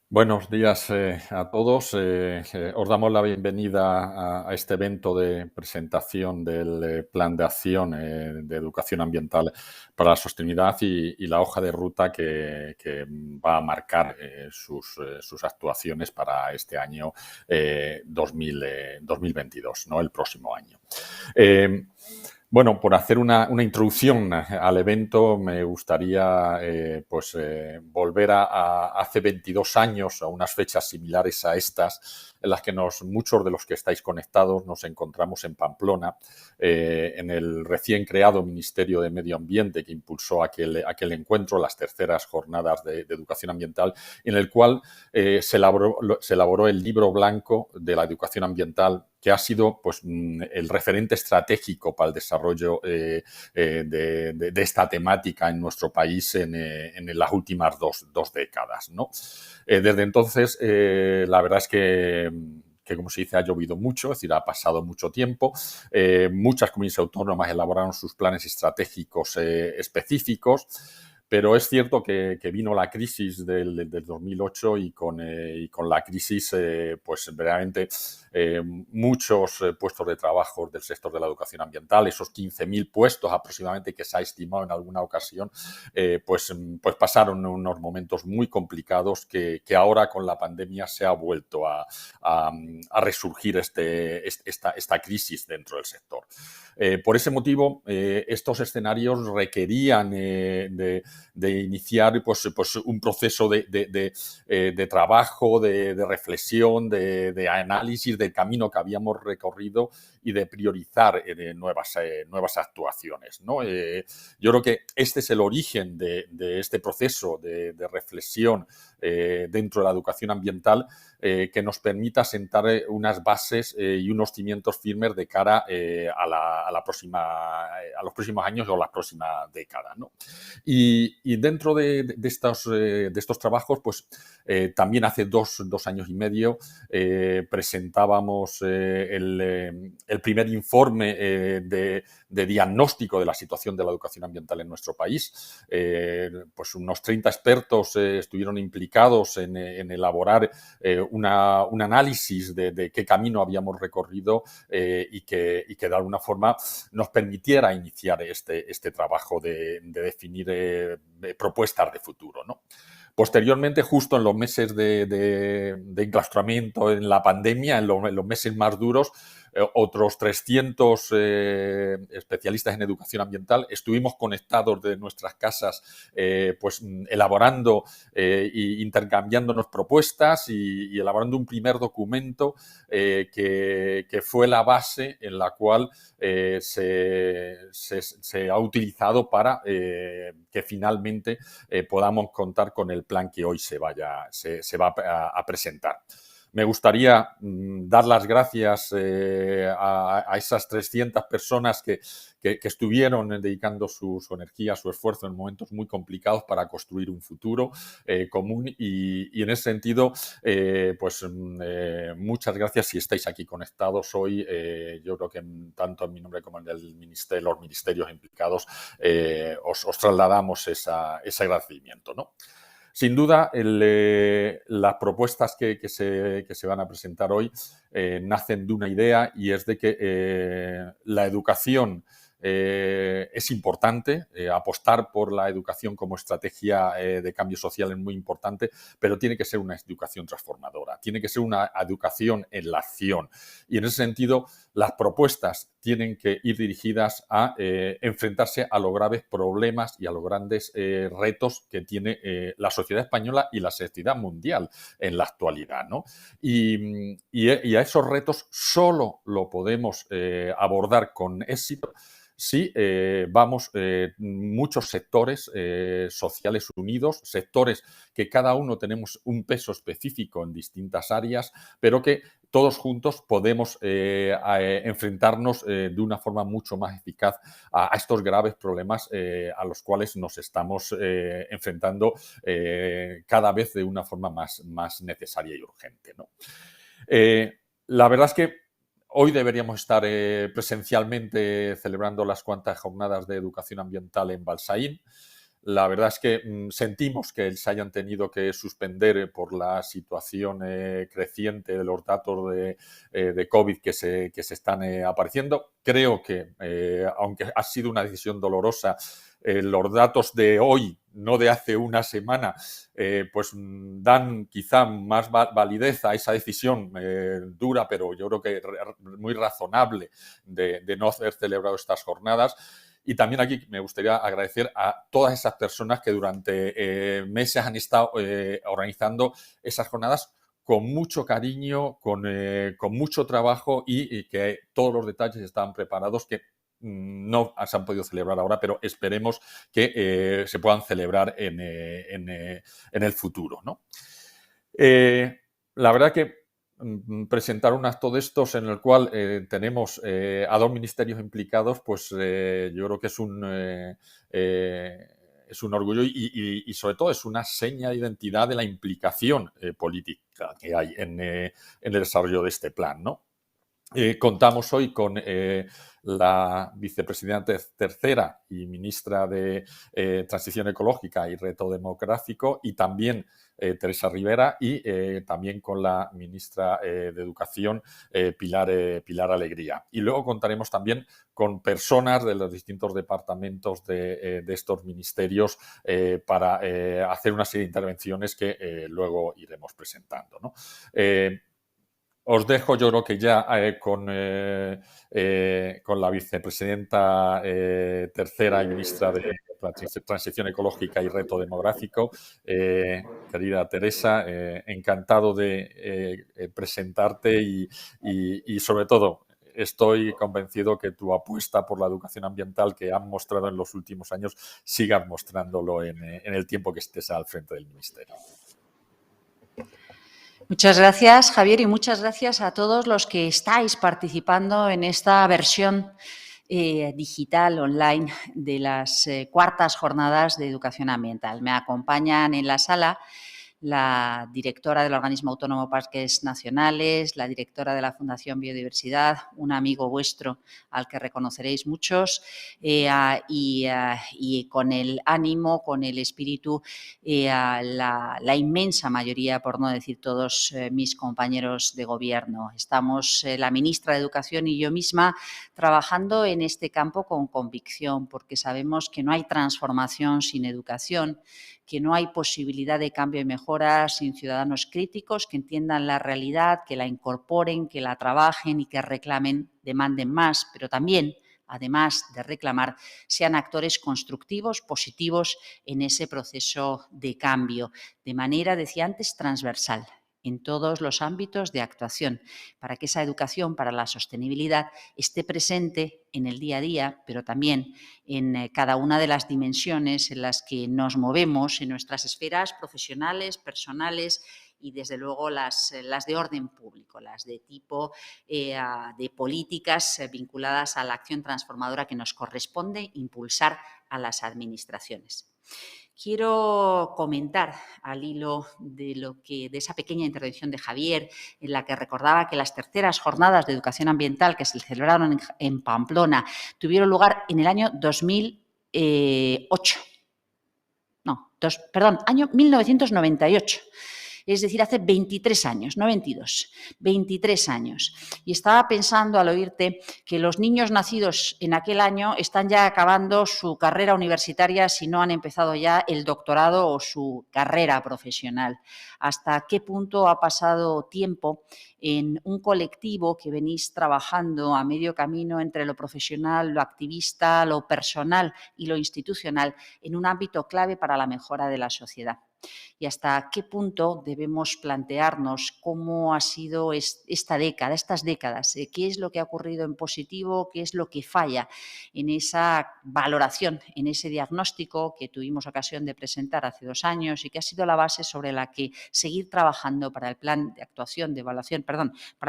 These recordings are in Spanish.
Buenos días a todos. Os damos la bienvenida a este evento de presentación del Plan de Acción de Educación Ambiental para la Sostenibilidad y la hoja de ruta que va a marcar sus actuaciones para este año 2022, ¿no? El próximo año. Eh, bueno, por hacer una introducción al evento, me gustaría volver a hace 22 años, a unas fechas similares a estas, en las que muchos de los que estáis conectados nos encontramos en Pamplona, en el recién creado Ministerio de Medio Ambiente que impulsó aquel encuentro, las terceras jornadas de educación ambiental, en el cual se elaboró el libro blanco de la educación ambiental, que ha sido el referente estratégico para el desarrollo de esta temática en nuestro país en las últimas dos décadas, ¿no? Desde entonces, la verdad es que, como se dice, ha llovido mucho, es decir, ha pasado mucho tiempo. Muchas comunidades autónomas elaboraron sus planes estratégicos específicos, pero es cierto que vino la crisis del 2008 y con la crisis, realmente muchos puestos de trabajo del sector de la educación ambiental, esos 15.000 puestos aproximadamente que se ha estimado en alguna ocasión, pues pasaron unos momentos muy complicados que ahora con la pandemia se ha vuelto a resurgir esta crisis dentro del sector. Por ese motivo, estos escenarios requerían de iniciar un proceso de trabajo, de reflexión, de análisis del camino que habíamos recorrido y de priorizar nuevas actuaciones, ¿no? Yo creo que este es el origen de este proceso de reflexión dentro de la educación ambiental, que nos permita sentar unas bases y unos cimientos firmes de cara a los próximos años o la próxima década, ¿no? Y dentro de estos trabajos, también hace dos años y medio presentábamos el primer informe de diagnóstico de la situación de la educación ambiental en nuestro país. Pues unos 30 expertos estuvieron implicados en elaborar un análisis de qué camino habíamos recorrido y que de alguna forma nos permitiera iniciar este trabajo de definir propuestas de futuro, ¿no? Posteriormente, justo en los meses de enclaustramiento en la pandemia, en los meses más duros, otros 300 especialistas en educación ambiental estuvimos conectados de nuestras casas, elaborando e intercambiándonos propuestas y elaborando un primer documento que fue la base en la cual se ha utilizado para que finalmente podamos contar con el plan que hoy se va a presentar. Me gustaría dar las gracias a esas 300 personas que estuvieron dedicando su energía, su esfuerzo en momentos muy complicados para construir un futuro común y en ese sentido, muchas gracias si estáis aquí conectados hoy. Yo creo que tanto en mi nombre como en el ministerio, los ministerios implicados, os trasladamos ese agradecimiento, ¿no? Sin duda, las propuestas que se van a presentar hoy nacen de una idea, y es de que la educación es importante, apostar por la educación como estrategia de cambio social es muy importante, pero tiene que ser una educación transformadora, tiene que ser una educación en la acción. Y en ese sentido, las propuestas tienen que ir dirigidas a enfrentarse a los graves problemas y a los grandes retos que tiene la sociedad española y la sociedad mundial en la actualidad, ¿no? Y a esos retos solo lo podemos abordar con éxito si vamos muchos sectores sociales unidos, sectores que cada uno tenemos un peso específico en distintas áreas, pero que todos juntos podemos enfrentarnos de una forma mucho más eficaz a estos graves problemas a los cuales nos estamos enfrentando cada vez de una forma más necesaria y urgente, ¿no? La verdad es que hoy deberíamos estar presencialmente celebrando las cuantas jornadas de educación ambiental en Balsaín. la verdad es que sentimos que se hayan tenido que suspender por la situación creciente de los datos de COVID que se están apareciendo. Creo que, aunque ha sido una decisión dolorosa, los datos de hoy, no de hace una semana, pues dan quizá más validez a esa decisión dura, pero yo creo que muy razonable de no haber celebrado estas jornadas. Y también aquí me gustaría agradecer a todas esas personas que durante meses han estado organizando esas jornadas con mucho cariño, con mucho trabajo y que todos los detalles estaban preparados, que no se han podido celebrar ahora, pero esperemos que se puedan celebrar en el futuro, ¿no? La verdad que presentar un acto de estos en el cual tenemos a dos ministerios implicados, pues yo creo que es un orgullo y sobre todo es una seña de identidad de la implicación política que hay en el desarrollo de este plan, ¿no? Contamos hoy con la vicepresidenta tercera y ministra de Transición Ecológica y Reto Demográfico, y también Teresa Rivera, y también con la ministra de Educación, Pilar Alegría. Y luego contaremos también con personas de los distintos departamentos de estos ministerios para hacer una serie de intervenciones que luego iremos presentando, ¿no? Os dejo, yo creo que ya con la vicepresidenta tercera y ministra de Transición Ecológica y Reto Demográfico, querida Teresa, encantado de presentarte y sobre todo estoy convencido que tu apuesta por la educación ambiental que han mostrado en los últimos años sigas mostrándolo en el tiempo que estés al frente del Ministerio. Muchas gracias, Javier, y muchas gracias a todos los que estáis participando en esta versión digital, online, de las cuartas jornadas de educación ambiental. Me acompañan en la sala la directora del Organismo Autónomo Parques Nacionales, la directora de la Fundación Biodiversidad, un amigo vuestro al que reconoceréis muchos, y con el ánimo, con el espíritu, la inmensa mayoría, por no decir todos, mis compañeros de gobierno. Estamos, la ministra de Educación y yo misma, trabajando en este campo con convicción, porque sabemos que no hay transformación sin educación, que no hay posibilidad de cambio y mejora sin ciudadanos críticos que entiendan la realidad, que la incorporen, que la trabajen y que reclamen, demanden más, pero también, además de reclamar, sean actores constructivos, positivos en ese proceso de cambio, de manera, decía antes, transversal, en todos los ámbitos de actuación, para que esa educación para la sostenibilidad esté presente en el día a día, pero también en cada una de las dimensiones en las que nos movemos, en nuestras esferas profesionales, personales y, desde luego, las de orden público, las de tipo de políticas vinculadas a la acción transformadora que nos corresponde impulsar a las administraciones. Quiero comentar, al hilo de esa pequeña intervención de Javier, en la que recordaba que las terceras jornadas de educación ambiental que se celebraron en Pamplona tuvieron lugar en el año 2008. Año 1998. Es decir, hace 23 años, no 22, 23 años. Y estaba pensando al oírte que los niños nacidos en aquel año están ya acabando su carrera universitaria si no han empezado ya el doctorado o su carrera profesional. ¿Hasta qué punto ha pasado tiempo en un colectivo que venís trabajando a medio camino entre lo profesional, lo activista, lo personal y lo institucional en un ámbito clave para la mejora de la sociedad? Y hasta qué punto debemos plantearnos cómo ha sido esta década, estas décadas, qué es lo que ha ocurrido en positivo, qué es lo que falla en esa valoración, en ese diagnóstico que tuvimos ocasión de presentar hace 2 años y que ha sido la base sobre la que seguir trabajando para el plan de actuación, para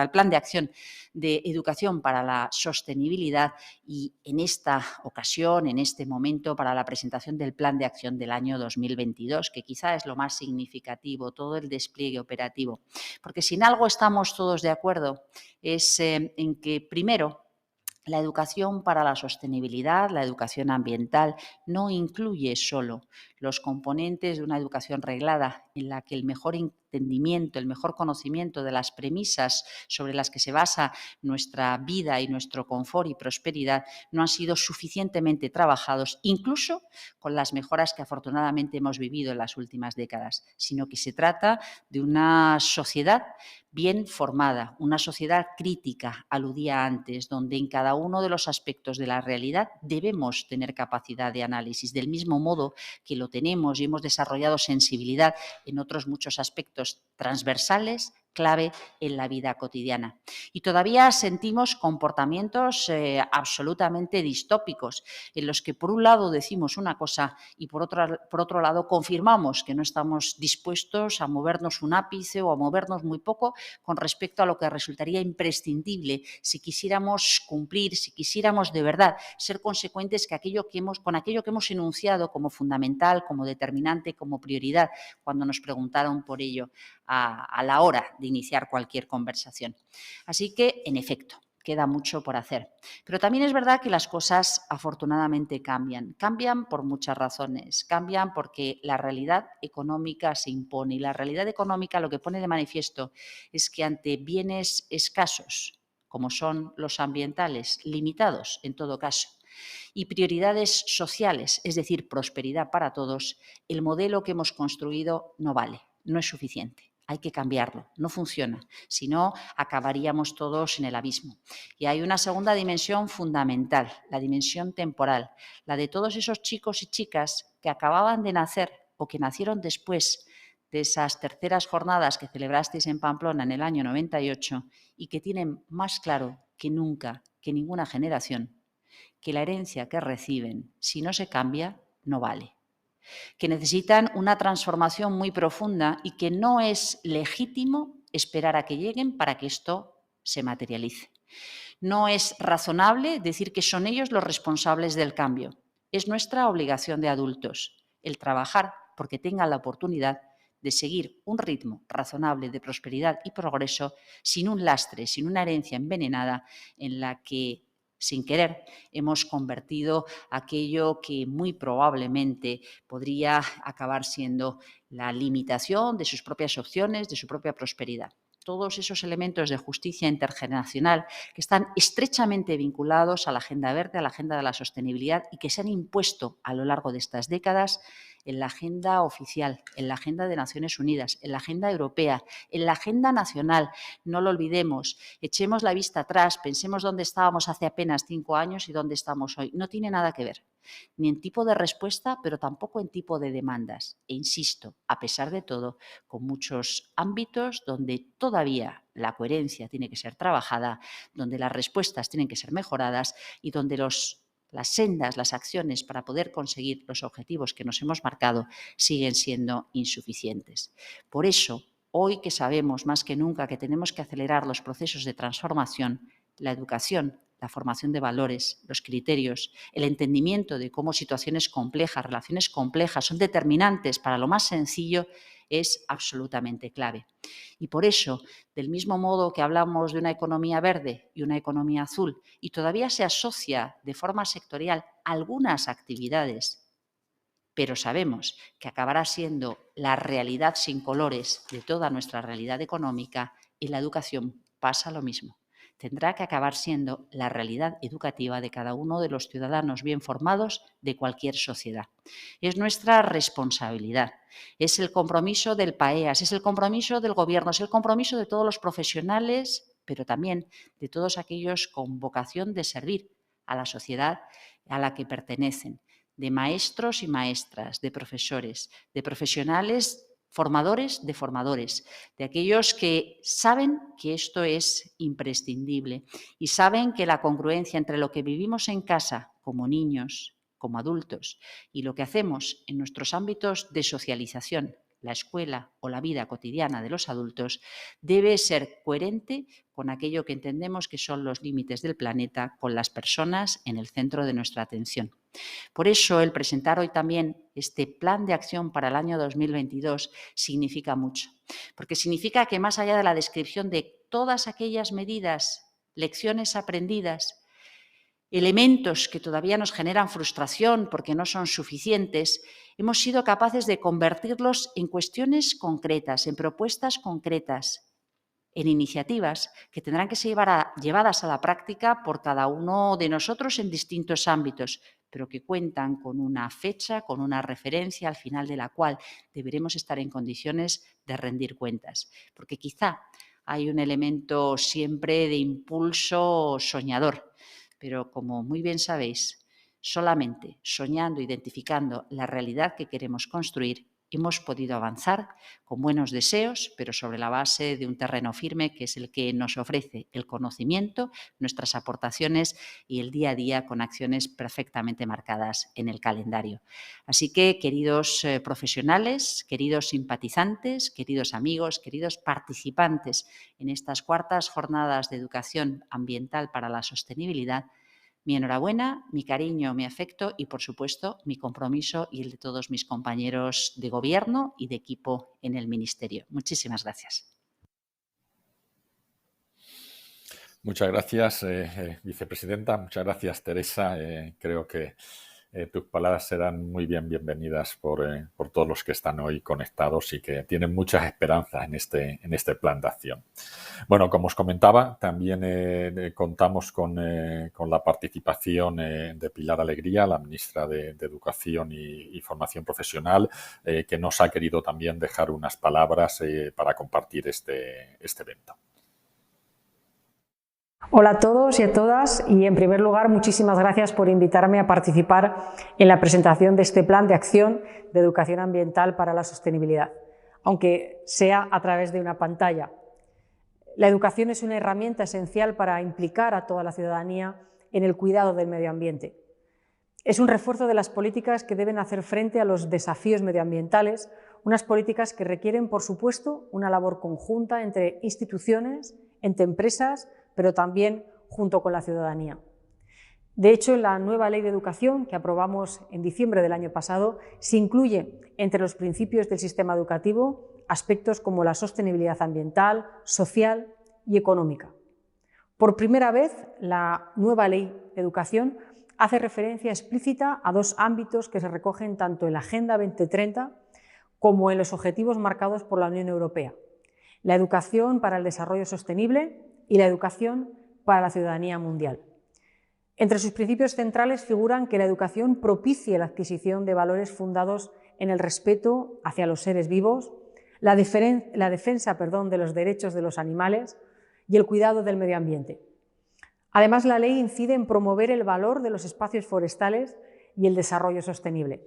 el plan de acción de educación para la sostenibilidad, y en esta ocasión, en este momento, para la presentación del plan de acción del año 2022, que quizá es lo más significativo, todo el despliegue operativo. Porque si en algo estamos todos de acuerdo es en que, primero, La educación para la sostenibilidad, la educación ambiental, no incluye solo los componentes de una educación reglada en la que el mejor entendimiento, el mejor conocimiento de las premisas sobre las que se basa nuestra vida y nuestro confort y prosperidad no han sido suficientemente trabajados, incluso con las mejoras que afortunadamente hemos vivido en las últimas décadas, sino que se trata de una sociedad bien formada, una sociedad crítica, aludía antes, donde en cada uno de los aspectos de la realidad debemos tener capacidad de análisis, del mismo modo que lo tenemos y hemos desarrollado sensibilidad en otros muchos aspectos transversales clave en la vida cotidiana. Y todavía sentimos comportamientos absolutamente distópicos, en los que por un lado decimos una cosa y por otro lado confirmamos que no estamos dispuestos a movernos un ápice o a movernos muy poco con respecto a lo que resultaría imprescindible si quisiéramos cumplir, si quisiéramos de verdad ser consecuentes con aquello que hemos enunciado como fundamental, como determinante, como prioridad, cuando nos preguntaron por ello a la hora de iniciar cualquier conversación. Así que, en efecto, queda mucho por hacer. Pero también es verdad que las cosas afortunadamente cambian. Cambian por muchas razones. Cambian porque la realidad económica se impone. Y la realidad económica lo que pone de manifiesto es que ante bienes escasos, como son los ambientales, limitados en todo caso, y prioridades sociales, es decir, prosperidad para todos, el modelo que hemos construido no vale, no es suficiente. Hay que cambiarlo, no funciona, si no acabaríamos todos en el abismo. Y hay una segunda dimensión fundamental, la dimensión temporal, la de todos esos chicos y chicas que acababan de nacer o que nacieron después de esas terceras jornadas que celebrasteis en Pamplona en el año 98 y que tienen más claro que nunca, que ninguna generación, que la herencia que reciben, si no se cambia, no vale, que necesitan una transformación muy profunda y que no es legítimo esperar a que lleguen para que esto se materialice. No es razonable decir que son ellos los responsables del cambio. Es nuestra obligación de adultos el trabajar porque tengan la oportunidad de seguir un ritmo razonable de prosperidad y progreso sin un lastre, sin una herencia envenenada en la que, sin querer, hemos convertido aquello que muy probablemente podría acabar siendo la limitación de sus propias opciones, de su propia prosperidad. Todos esos elementos de justicia intergeneracional que están estrechamente vinculados a la agenda verde, a la agenda de la sostenibilidad y que se han impuesto a lo largo de estas décadas en la agenda oficial, en la agenda de Naciones Unidas, en la agenda europea, en la agenda nacional. No lo olvidemos, echemos la vista atrás, pensemos dónde estábamos hace apenas 5 años y dónde estamos hoy. No tiene nada que ver, ni en tipo de respuesta, pero tampoco en tipo de demandas. E insisto, a pesar de todo, con muchos ámbitos donde todavía la coherencia tiene que ser trabajada, donde las respuestas tienen que ser mejoradas y donde las sendas, las acciones para poder conseguir los objetivos que nos hemos marcado siguen siendo insuficientes. Por eso, hoy que sabemos más que nunca que tenemos que acelerar los procesos de transformación, la educación, la formación de valores, los criterios, el entendimiento de cómo situaciones complejas, relaciones complejas son determinantes para lo más sencillo, es absolutamente clave. Y por eso, del mismo modo que hablamos de una economía verde y una economía azul, y todavía se asocia de forma sectorial algunas actividades, pero sabemos que acabará siendo la realidad sin colores de toda nuestra realidad económica, en la educación pasa lo mismo. Tendrá que acabar siendo la realidad educativa de cada uno de los ciudadanos bien formados de cualquier sociedad. Es nuestra responsabilidad, es el compromiso del PAEAS, es el compromiso del Gobierno, es el compromiso de todos los profesionales, pero también de todos aquellos con vocación de servir a la sociedad a la que pertenecen, de maestros y maestras, de profesores, de profesionales formadores de formadores, de aquellos que saben que esto es imprescindible y saben que la congruencia entre lo que vivimos en casa como niños, como adultos, y lo que hacemos en nuestros ámbitos de socialización, la escuela o la vida cotidiana de los adultos, debe ser coherente con aquello que entendemos que son los límites del planeta, con las personas en el centro de nuestra atención. Por eso, el presentar hoy también este plan de acción para el año 2022 significa mucho, porque significa que más allá de la descripción de todas aquellas medidas, lecciones aprendidas, elementos que todavía nos generan frustración porque no son suficientes, hemos sido capaces de convertirlos en cuestiones concretas, en propuestas concretas, en iniciativas que tendrán que ser llevadas a la práctica por cada uno de nosotros en distintos ámbitos, pero que cuentan con una fecha, con una referencia al final de la cual deberemos estar en condiciones de rendir cuentas. Porque quizá hay un elemento siempre de impulso soñador, pero como muy bien sabéis, solamente soñando, identificando la realidad que queremos construir, hemos podido avanzar con buenos deseos, pero sobre la base de un terreno firme que es el que nos ofrece el conocimiento, nuestras aportaciones y el día a día con acciones perfectamente marcadas en el calendario. Así que, queridos profesionales, queridos simpatizantes, queridos amigos, queridos participantes en estas cuartas jornadas de educación ambiental para la sostenibilidad, mi enhorabuena, mi cariño, mi afecto y, por supuesto, mi compromiso y el de todos mis compañeros de gobierno y de equipo en el Ministerio. Muchísimas gracias. Muchas gracias, vicepresidenta. Muchas gracias, Teresa. Creo que tus palabras serán muy bienvenidas por todos los que están hoy conectados y que tienen muchas esperanzas en este plan de acción. Bueno, como os comentaba, también contamos con la participación de Pilar Alegría, la ministra de Educación y Formación Profesional, que nos ha querido también dejar unas palabras para compartir este evento. Hola a todos y a todas y, en primer lugar, muchísimas gracias por invitarme a participar en la presentación de este Plan de Acción de Educación Ambiental para la Sostenibilidad, aunque sea a través de una pantalla. La educación es una herramienta esencial para implicar a toda la ciudadanía en el cuidado del medio ambiente. Es un refuerzo de las políticas que deben hacer frente a los desafíos medioambientales, unas políticas que requieren, por supuesto, una labor conjunta entre instituciones, entre empresas, pero también junto con la ciudadanía. De hecho, en la nueva Ley de Educación, que aprobamos en diciembre del año pasado, se incluye entre los principios del sistema educativo aspectos como la sostenibilidad ambiental, social y económica. Por primera vez, la nueva Ley de Educación hace referencia explícita a dos ámbitos que se recogen tanto en la Agenda 2030 como en los objetivos marcados por la Unión Europea: la educación para el desarrollo sostenible y la educación para la ciudadanía mundial. Entre sus principios centrales figuran que la educación propicie la adquisición de valores fundados en el respeto hacia los seres vivos, la defensa de los derechos de los animales y el cuidado del medio ambiente. Además, la ley incide en promover el valor de los espacios forestales y el desarrollo sostenible.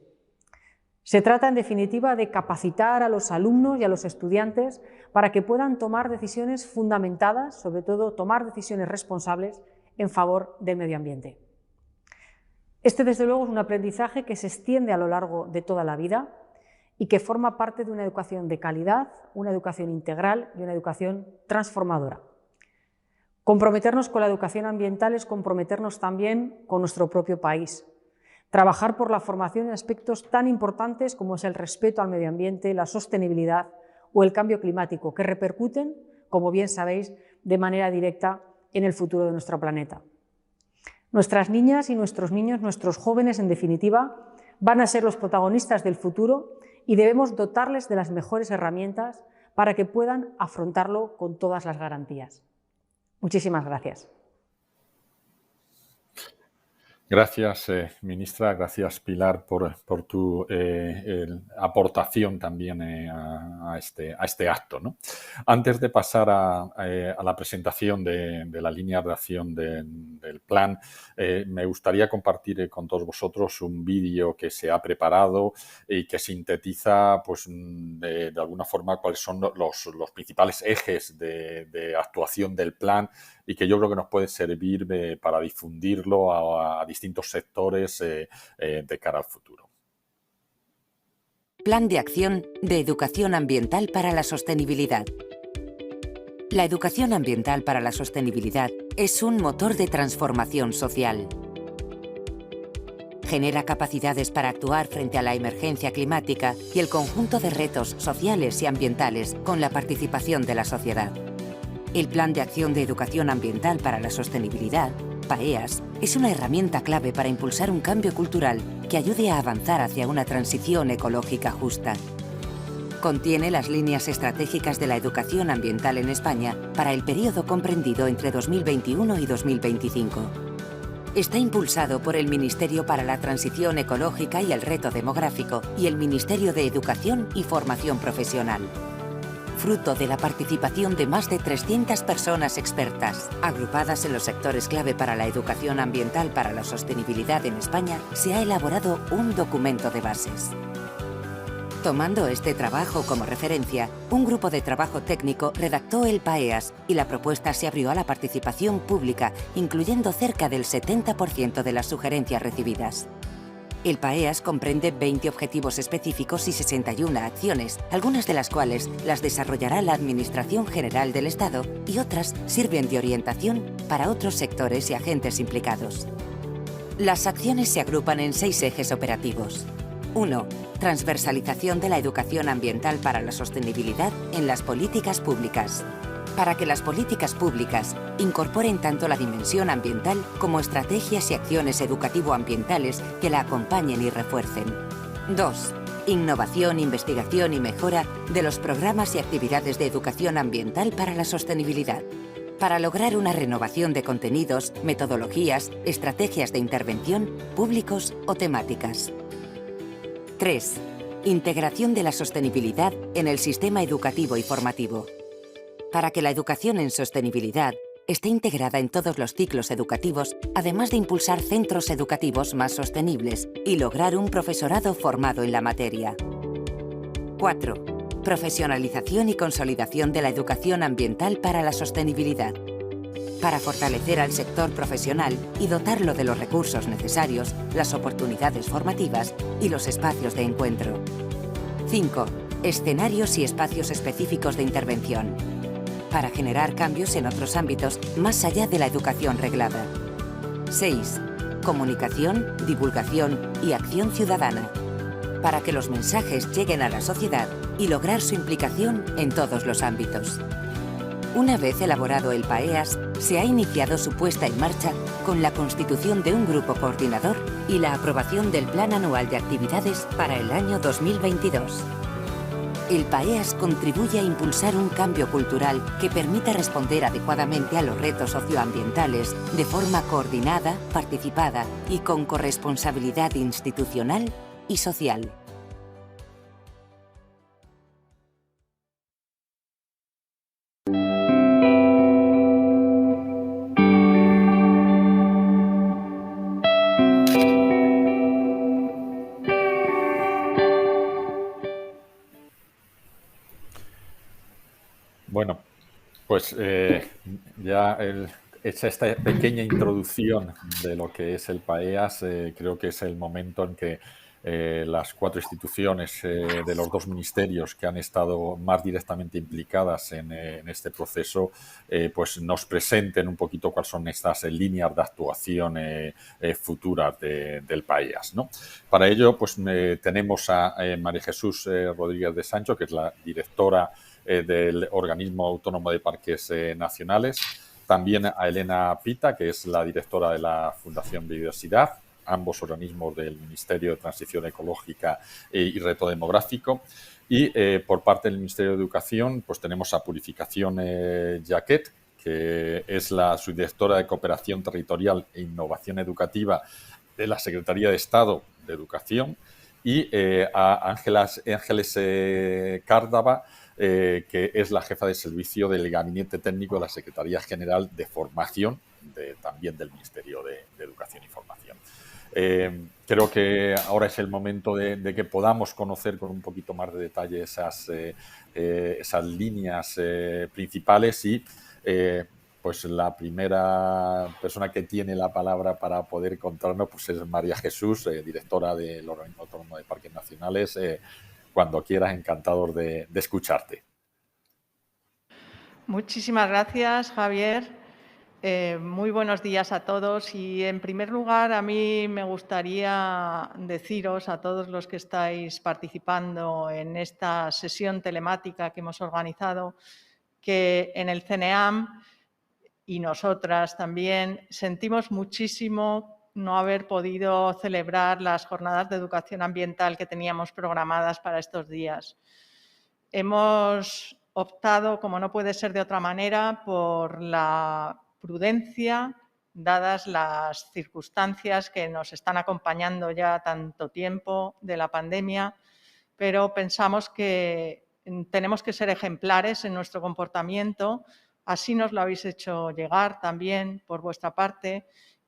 Se trata, en definitiva, de capacitar a los alumnos y a los estudiantes para que puedan tomar decisiones fundamentadas, sobre todo tomar decisiones responsables en favor del medio ambiente. Este, desde luego, es un aprendizaje que se extiende a lo largo de toda la vida y que forma parte de una educación de calidad, una educación integral y una educación transformadora. Comprometernos con la educación ambiental es comprometernos también con nuestro propio país. Trabajar por la formación en aspectos tan importantes como es el respeto al medio ambiente, la sostenibilidad o el cambio climático, que repercuten, como bien sabéis, de manera directa en el futuro de nuestro planeta. Nuestras niñas y nuestros niños, nuestros jóvenes, en definitiva, van a ser los protagonistas del futuro y debemos dotarles de las mejores herramientas para que puedan afrontarlo con todas las garantías. Muchísimas gracias. Gracias, ministra. Gracias, Pilar, por tu aportación también a este acto, ¿no? Antes de pasar a la presentación de la línea de acción del plan, me gustaría compartir con todos vosotros un vídeo que se ha preparado y que sintetiza, pues, de alguna forma, cuáles son los principales ejes de actuación del plan y que yo creo que nos puede servir para difundirlo a distintos sectores de cara al futuro. Plan de acción de educación ambiental para la sostenibilidad. La educación ambiental para la sostenibilidad es un motor de transformación social. Genera capacidades para actuar frente a la emergencia climática y el conjunto de retos sociales y ambientales con la participación de la sociedad. El Plan de Acción de Educación Ambiental para la Sostenibilidad PAEAS es una herramienta clave para impulsar un cambio cultural que ayude a avanzar hacia una transición ecológica justa. Contiene las líneas estratégicas de la educación ambiental en España para el periodo comprendido entre 2021 y 2025. Está impulsado por el Ministerio para la Transición Ecológica y el Reto Demográfico y el Ministerio de Educación y Formación Profesional. Fruto de la participación de más de 300 personas expertas, agrupadas en los sectores clave para la educación ambiental para la sostenibilidad en España, se ha elaborado un documento de bases. Tomando este trabajo como referencia, un grupo de trabajo técnico redactó el PAEAS y la propuesta se abrió a la participación pública, incluyendo cerca del 70% de las sugerencias recibidas. El PAEAS comprende 20 objetivos específicos y 61 acciones, algunas de las cuales las desarrollará la Administración General del Estado y otras sirven de orientación para otros sectores y agentes implicados. Las acciones se agrupan en 6 ejes operativos. 1. Transversalización de la educación ambiental para la sostenibilidad en las políticas públicas. Para que las políticas públicas incorporen tanto la dimensión ambiental como estrategias y acciones educativo-ambientales que la acompañen y refuercen. 2. Innovación, investigación y mejora de los programas y actividades de educación ambiental para la sostenibilidad. Para lograr una renovación de contenidos, metodologías, estrategias de intervención, públicos o temáticas. 3. Integración de la sostenibilidad en el sistema educativo y formativo. Para que la educación en sostenibilidad esté integrada en todos los ciclos educativos, además de impulsar centros educativos más sostenibles y lograr un profesorado formado en la materia. 4. Profesionalización y consolidación de la educación ambiental para la sostenibilidad. Para fortalecer al sector profesional y dotarlo de los recursos necesarios, las oportunidades formativas y los espacios de encuentro. 5. Escenarios y espacios específicos de intervención. Para generar cambios en otros ámbitos más allá de la educación reglada. 6. Comunicación, divulgación y acción ciudadana. Para que los mensajes lleguen a la sociedad y lograr su implicación en todos los ámbitos. Una vez elaborado el PAEAS, se ha iniciado su puesta en marcha con la constitución de un grupo coordinador y la aprobación del Plan Anual de Actividades para el año 2022. El PAEAS contribuye a impulsar un cambio cultural que permita responder adecuadamente a los retos socioambientales de forma coordinada, participada y con corresponsabilidad institucional y social. Bueno, pues ya hecha esta pequeña introducción de lo que es el PAEAS, creo que es el momento en que las 4 instituciones de los 2 ministerios que han estado más directamente implicadas en este proceso, pues nos presenten un poquito cuáles son estas líneas de actuación futuras del PAEAS, ¿no? Para ello, pues tenemos a María Jesús Rodríguez de Sancho, que es la directora del Organismo Autónomo de Parques Nacionales, también a Elena Pita, que es la directora de la Fundación Biodiversidad, ambos organismos del Ministerio de Transición Ecológica y Reto Demográfico, y por parte del Ministerio de Educación pues tenemos a Purificación Jaquet, que es la subdirectora de Cooperación Territorial e Innovación Educativa de la Secretaría de Estado de Educación, y a Ángeles Cárdava, que es la jefa de servicio del Gabinete Técnico de la Secretaría General de Formación, también del Ministerio de Educación y Formación. Creo que ahora es el momento de que podamos conocer con un poquito más de detalle esas líneas principales y pues la primera persona que tiene la palabra para poder contarnos pues es María Jesús, directora del Organismo Autónomo de Parques Nacionales. Cuando quieras, encantador de escucharte. Muchísimas gracias, Javier. Muy buenos días a todos y, en primer lugar, a mí me gustaría deciros a todos los que estáis participando en esta sesión telemática que hemos organizado que en el CNEAM y nosotras también sentimos muchísimo no haber podido celebrar las jornadas de educación ambiental que teníamos programadas para estos días. Hemos optado, como no puede ser de otra manera, por la prudencia, dadas las circunstancias que nos están acompañando ya tanto tiempo de la pandemia, pero pensamos que tenemos que ser ejemplares en nuestro comportamiento. Así nos lo habéis hecho llegar también por vuestra parte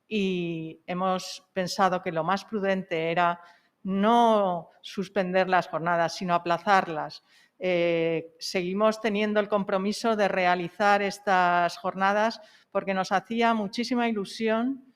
y hemos pensado que lo más prudente era no suspender las jornadas, sino aplazarlas. Seguimos teniendo el compromiso de realizar estas jornadas porque nos hacía muchísima ilusión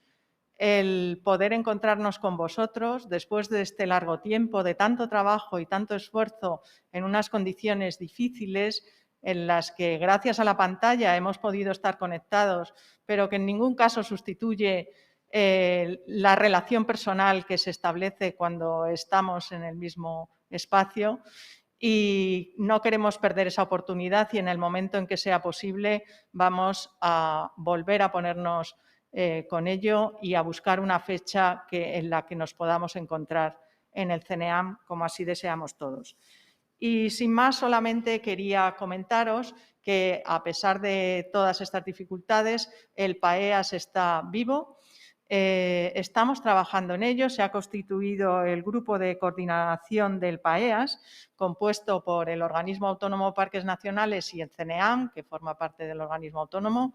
el poder encontrarnos con vosotros después de este largo tiempo de tanto trabajo y tanto esfuerzo en unas condiciones difíciles en las que gracias a la pantalla hemos podido estar conectados, pero que en ningún caso sustituye la relación personal que se establece cuando estamos en el mismo espacio. Y no queremos perder esa oportunidad y en el momento en que sea posible vamos a volver a ponernos con ello y a buscar una fecha en la que nos podamos encontrar en el CNEAM, como así deseamos todos. Y sin más, solamente quería comentaros que a pesar de todas estas dificultades, el PAEAS está vivo. Estamos trabajando en ello. Se ha constituido el grupo de coordinación del PAEAS, compuesto por el Organismo Autónomo Parques Nacionales y el CNEAM, que forma parte del organismo autónomo,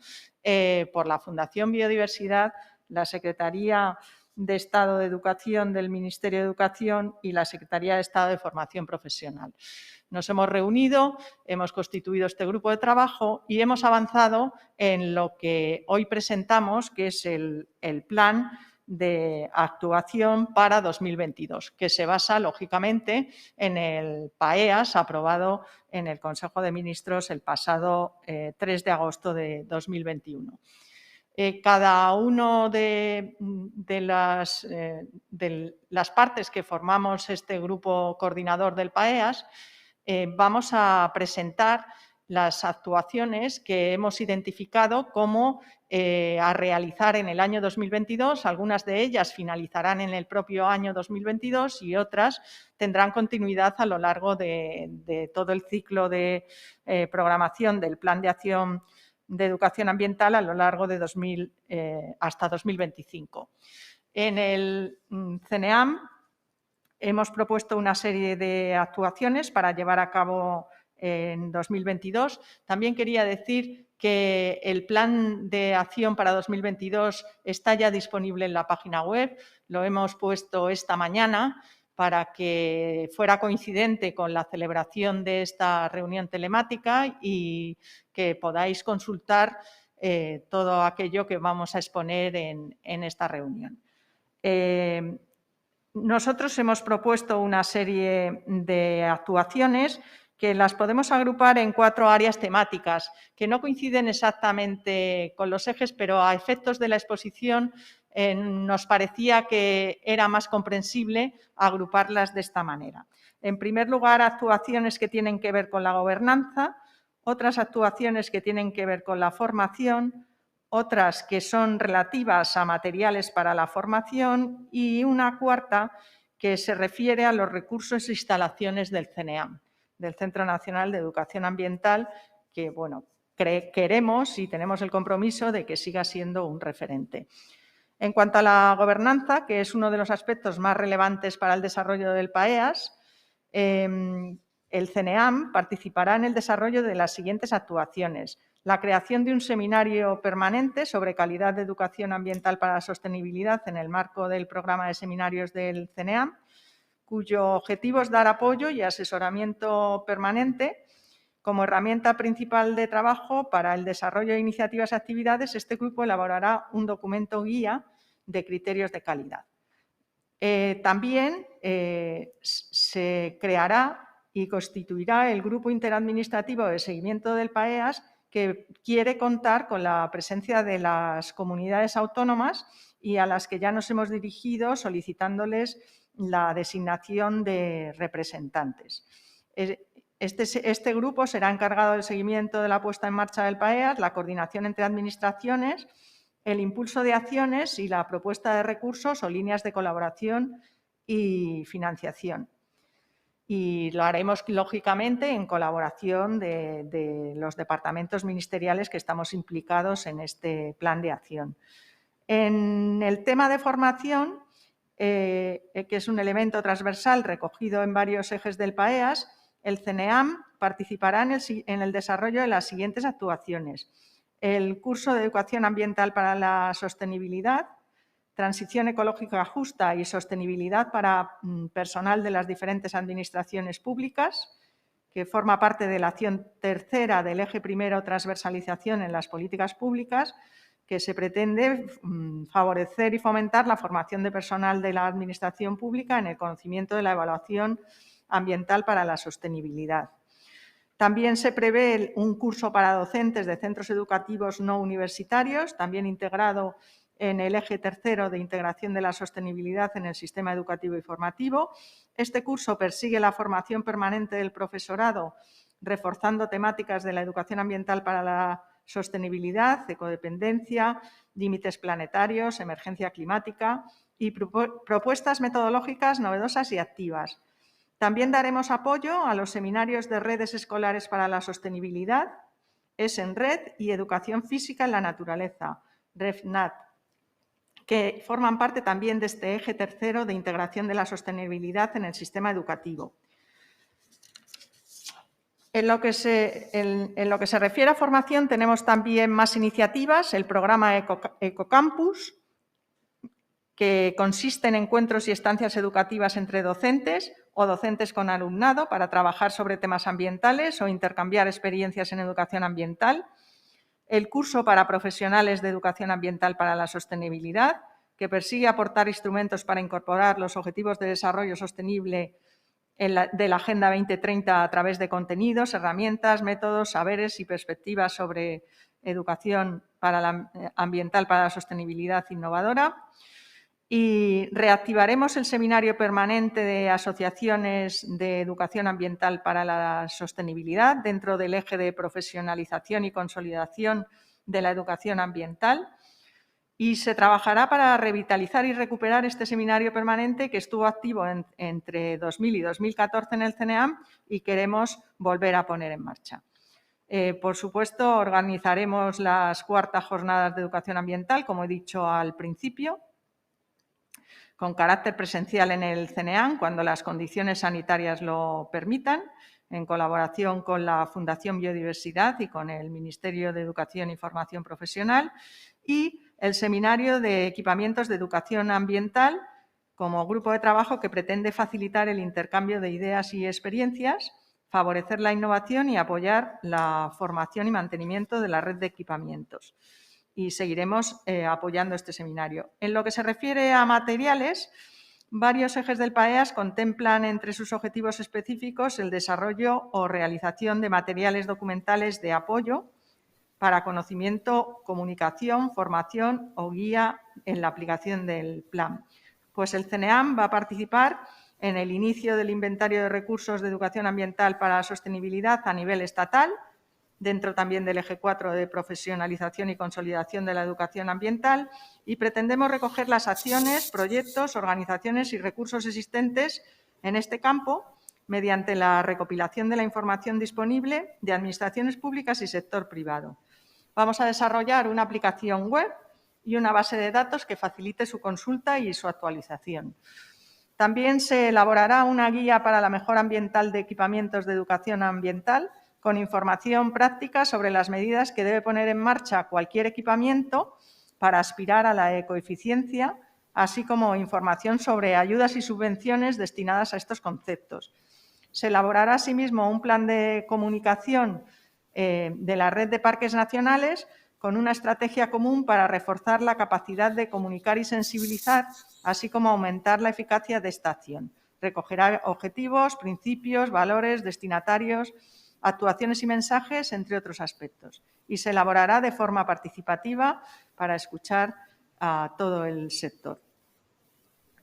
por la Fundación Biodiversidad, la Secretaría de Estado de Educación del Ministerio de Educación y la Secretaría de Estado de Formación Profesional. Nos hemos reunido, hemos constituido este grupo de trabajo y hemos avanzado en lo que hoy presentamos, que es el plan de actuación para 2022, que se basa, lógicamente, en el PAEAS aprobado en el Consejo de Ministros el pasado 3 de agosto de 2021. Cada uno de las partes que formamos este grupo coordinador del PAEAS vamos a presentar las actuaciones que hemos identificado como a realizar en el año 2022. Algunas de ellas finalizarán en el propio año 2022 y otras tendrán continuidad a lo largo de todo el ciclo de programación del Plan de Acción de Educación Ambiental a lo largo de hasta 2025. En el CNEAM hemos propuesto una serie de actuaciones para llevar a cabo en 2022. También quería decir que el plan de acción para 2022 está ya disponible en la página web. Lo hemos puesto esta mañana para que fuera coincidente con la celebración de esta reunión telemática y que podáis consultar todo aquello que vamos a exponer en esta reunión. Nosotros hemos propuesto una serie de actuaciones que las podemos agrupar en 4 áreas temáticas que no coinciden exactamente con los ejes, pero a efectos de la exposición nos parecía que era más comprensible agruparlas de esta manera. En primer lugar, actuaciones que tienen que ver con la gobernanza, otras actuaciones que tienen que ver con la formación, otras que son relativas a materiales para la formación y una cuarta que se refiere a los recursos e instalaciones del CNEAM, del Centro Nacional de Educación Ambiental, que bueno, queremos y tenemos el compromiso de que siga siendo un referente. En cuanto a la gobernanza, que es uno de los aspectos más relevantes para el desarrollo del PAEAS, el CNEAM participará en el desarrollo de las siguientes actuaciones: la creación de un seminario permanente sobre calidad de educación ambiental para la sostenibilidad en el marco del programa de seminarios del CNEAM, cuyo objetivo es dar apoyo y asesoramiento permanente. Como herramienta principal de trabajo para el desarrollo de iniciativas y actividades, este grupo elaborará un documento guía de criterios de calidad. También se creará y constituirá el Grupo Interadministrativo de Seguimiento del PAEAS, que quiere contar con la presencia de las comunidades autónomas y a las que ya nos hemos dirigido solicitándoles la designación de representantes. Este grupo será encargado del seguimiento de la puesta en marcha del PAEAS, la coordinación entre administraciones, el impulso de acciones y la propuesta de recursos o líneas de colaboración y financiación. Y lo haremos, lógicamente, en colaboración de los departamentos ministeriales que estamos implicados en este plan de acción. En el tema de formación, que es un elemento transversal recogido en varios ejes del PAEAS, el CNEAM participará en el desarrollo de las siguientes actuaciones: el curso de Educación Ambiental para la Sostenibilidad, Transición Ecológica Justa y Sostenibilidad para personal de las diferentes administraciones públicas, que forma parte de la acción tercera del eje primero, transversalización en las políticas públicas, que se pretende favorecer y fomentar la formación de personal de la administración pública en el conocimiento de la evaluación ambiental para la sostenibilidad. También se prevé un curso para docentes de centros educativos no universitarios, también integrado en el eje tercero de integración de la sostenibilidad en el sistema educativo y formativo. Este curso persigue la formación permanente del profesorado, reforzando temáticas de la educación ambiental para la sostenibilidad, ecodependencia, límites planetarios, emergencia climática y propuestas metodológicas novedosas y activas. También daremos apoyo a los seminarios de redes escolares para la sostenibilidad, Es en Red y Educación Física en la Naturaleza, REFNAT, que forman parte también de este eje tercero de integración de la sostenibilidad en el sistema educativo. En lo que se refiere a formación, tenemos también más iniciativas: el programa Ecocampus, que consiste en encuentros y estancias educativas entre docentes o docentes con alumnado para trabajar sobre temas ambientales o intercambiar experiencias en educación ambiental. El curso para profesionales de educación ambiental para la sostenibilidad, que persigue aportar instrumentos para incorporar los objetivos de desarrollo sostenible de la Agenda 2030 a través de contenidos, herramientas, métodos, saberes y perspectivas sobre educación ambiental para la sostenibilidad innovadora. Y reactivaremos el seminario permanente de asociaciones de educación ambiental para la sostenibilidad dentro del eje de profesionalización y consolidación de la educación ambiental. Y se trabajará para revitalizar y recuperar este seminario permanente que estuvo activo entre 2000 y 2014 en el CNEAM y queremos volver a poner en marcha. Por supuesto, organizaremos las cuartas jornadas de educación ambiental, como he dicho al principio, con carácter presencial en el CNEAM, cuando las condiciones sanitarias lo permitan, en colaboración con la Fundación Biodiversidad y con el Ministerio de Educación y Formación Profesional, y el Seminario de Equipamientos de Educación Ambiental como grupo de trabajo que pretende facilitar el intercambio de ideas y experiencias, favorecer la innovación y apoyar la formación y mantenimiento de la red de equipamientos. Y seguiremos apoyando este seminario. En lo que se refiere a materiales, varios ejes del PAEAS contemplan entre sus objetivos específicos el desarrollo o realización de materiales documentales de apoyo para conocimiento, comunicación, formación o guía en la aplicación del plan. Pues el CNEAM va a participar en el inicio del inventario de recursos de educación ambiental para la sostenibilidad a nivel estatal, dentro también del eje 4 de profesionalización y consolidación de la educación ambiental, y pretendemos recoger las acciones, proyectos, organizaciones y recursos existentes en este campo mediante la recopilación de la información disponible de administraciones públicas y sector privado. Vamos a desarrollar una aplicación web y una base de datos que facilite su consulta y su actualización. También se elaborará una guía para la mejora ambiental de equipamientos de educación ambiental, con información práctica sobre las medidas que debe poner en marcha cualquier equipamiento para aspirar a la ecoeficiencia, así como información sobre ayudas y subvenciones destinadas a estos conceptos. Se elaborará asimismo un plan de comunicación de la red de parques nacionales con una estrategia común para reforzar la capacidad de comunicar y sensibilizar, así como aumentar la eficacia de esta acción. Recogerá objetivos, principios, valores, destinatarios, actuaciones y mensajes, entre otros aspectos. Y se elaborará de forma participativa para escuchar a todo el sector.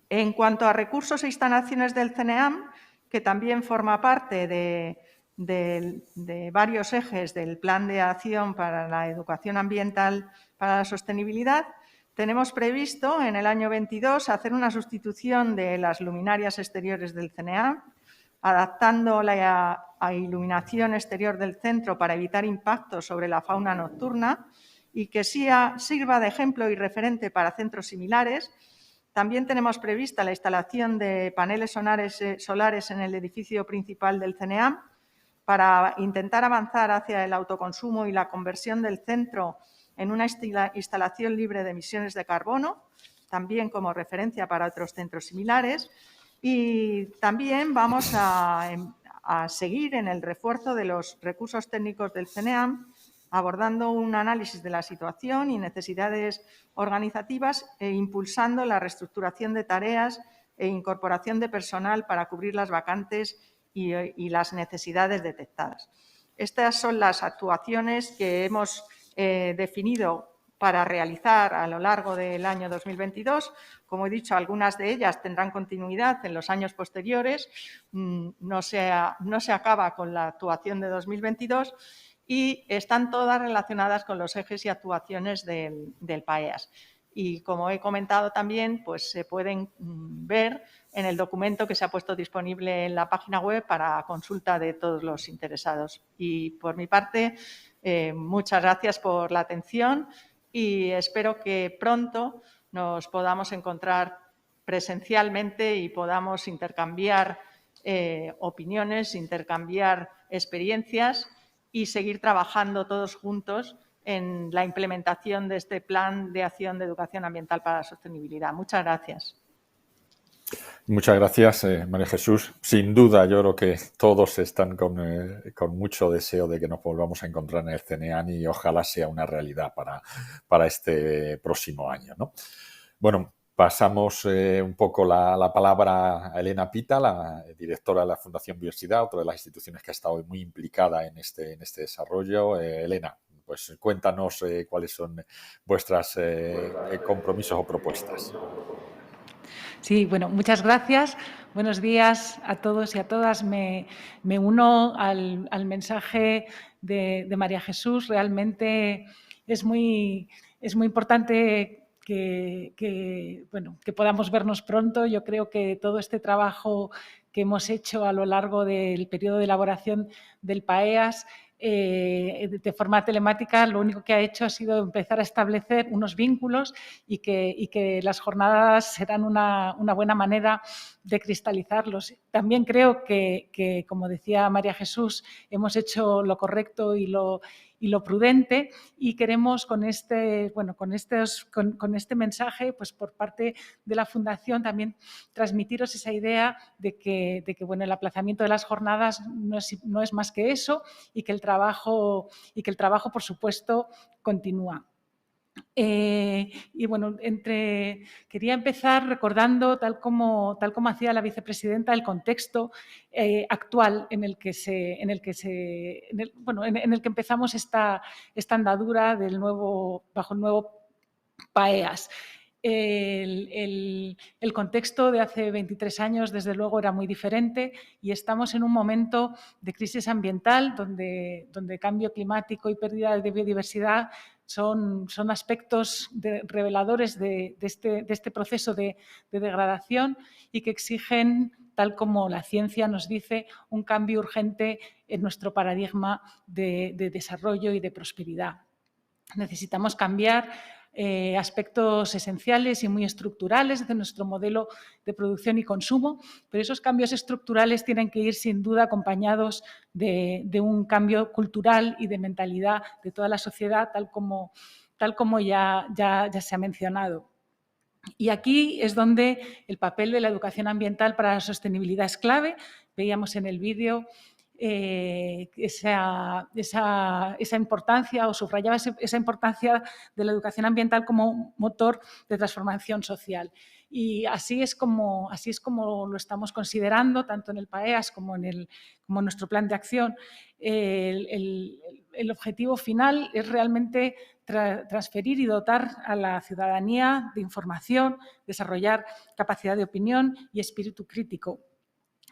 En cuanto a recursos e instalaciones del CNEAM, que también forma parte de varios ejes del Plan de Acción para la Educación Ambiental para la Sostenibilidad, tenemos previsto en el año 22 hacer una sustitución de las luminarias exteriores del CNEAM, adaptando la iluminación exterior del centro para evitar impactos sobre la fauna nocturna y que sirva de ejemplo y referente para centros similares. También tenemos prevista la instalación de paneles solares en el edificio principal del CNEAM para intentar avanzar hacia el autoconsumo y la conversión del centro en una instalación libre de emisiones de carbono, también como referencia para otros centros similares. Y también vamos a seguir en el refuerzo de los recursos técnicos del CNEAM, abordando un análisis de la situación y necesidades organizativas e impulsando la reestructuración de tareas e incorporación de personal para cubrir las vacantes y las necesidades detectadas. Estas son las actuaciones que hemos definido para realizar a lo largo del año 2022. Como he dicho, algunas de ellas tendrán continuidad en los años posteriores. No se acaba con la actuación de 2022 y están todas relacionadas con los ejes y actuaciones del PAEAS. Y como he comentado también, pues se pueden ver en el documento que se ha puesto disponible en la página web para consulta de todos los interesados. Y por mi parte, muchas gracias por la atención y espero que pronto nos podamos encontrar presencialmente y podamos intercambiar opiniones, intercambiar experiencias y seguir trabajando todos juntos en la implementación de este Plan de Acción de Educación Ambiental para la Sostenibilidad. Muchas gracias. Muchas gracias, María Jesús. Sin duda, yo creo que todos están con mucho deseo de que nos volvamos a encontrar en el CNEAM y ojalá sea una realidad para este próximo año, ¿no? Bueno, pasamos un poco la palabra a Elena Pita, la directora de la Fundación Biodiversidad, otra de las instituciones que ha estado muy implicada en este desarrollo. Elena, pues cuéntanos cuáles son vuestros compromisos o propuestas. Sí, bueno, muchas gracias. Buenos días a todos y a todas. Me uno al mensaje de María Jesús. Realmente es muy importante que podamos vernos pronto. Yo creo que todo este trabajo que hemos hecho a lo largo del periodo de elaboración del PAEAS de forma telemática, lo único que ha hecho ha sido empezar a establecer unos vínculos y que las jornadas serán una buena manera de cristalizarlos. También creo que, como decía María Jesús, hemos hecho lo correcto y lo prudente y queremos con este mensaje, pues por parte de la Fundación también transmitiros esa idea de que el aplazamiento de las jornadas no es más que eso y que el trabajo, por supuesto, continúa. Y bueno, quería empezar recordando, tal como hacía la vicepresidenta, el contexto actual en el que empezamos esta andadura bajo el nuevo PAEAS. El contexto de hace 23 años, desde luego, era muy diferente y estamos en un momento de crisis ambiental donde cambio climático y pérdida de biodiversidad son aspectos reveladores de este proceso de degradación y que exigen, tal como la ciencia nos dice, un cambio urgente en nuestro paradigma de desarrollo y de prosperidad. Necesitamos cambiar aspectos esenciales y muy estructurales de nuestro modelo de producción y consumo, pero esos cambios estructurales tienen que ir sin duda acompañados de un cambio cultural y de mentalidad de toda la sociedad, tal como ya se ha mencionado. Y aquí es donde el papel de la educación ambiental para la sostenibilidad es clave. Veíamos en el vídeo esa importancia, o subrayaba esa importancia de la educación ambiental como motor de transformación social. Y así es como lo estamos considerando, tanto en el PAEAS como en nuestro plan de acción. El objetivo final es realmente transferir y dotar a la ciudadanía de información, desarrollar capacidad de opinión y espíritu crítico.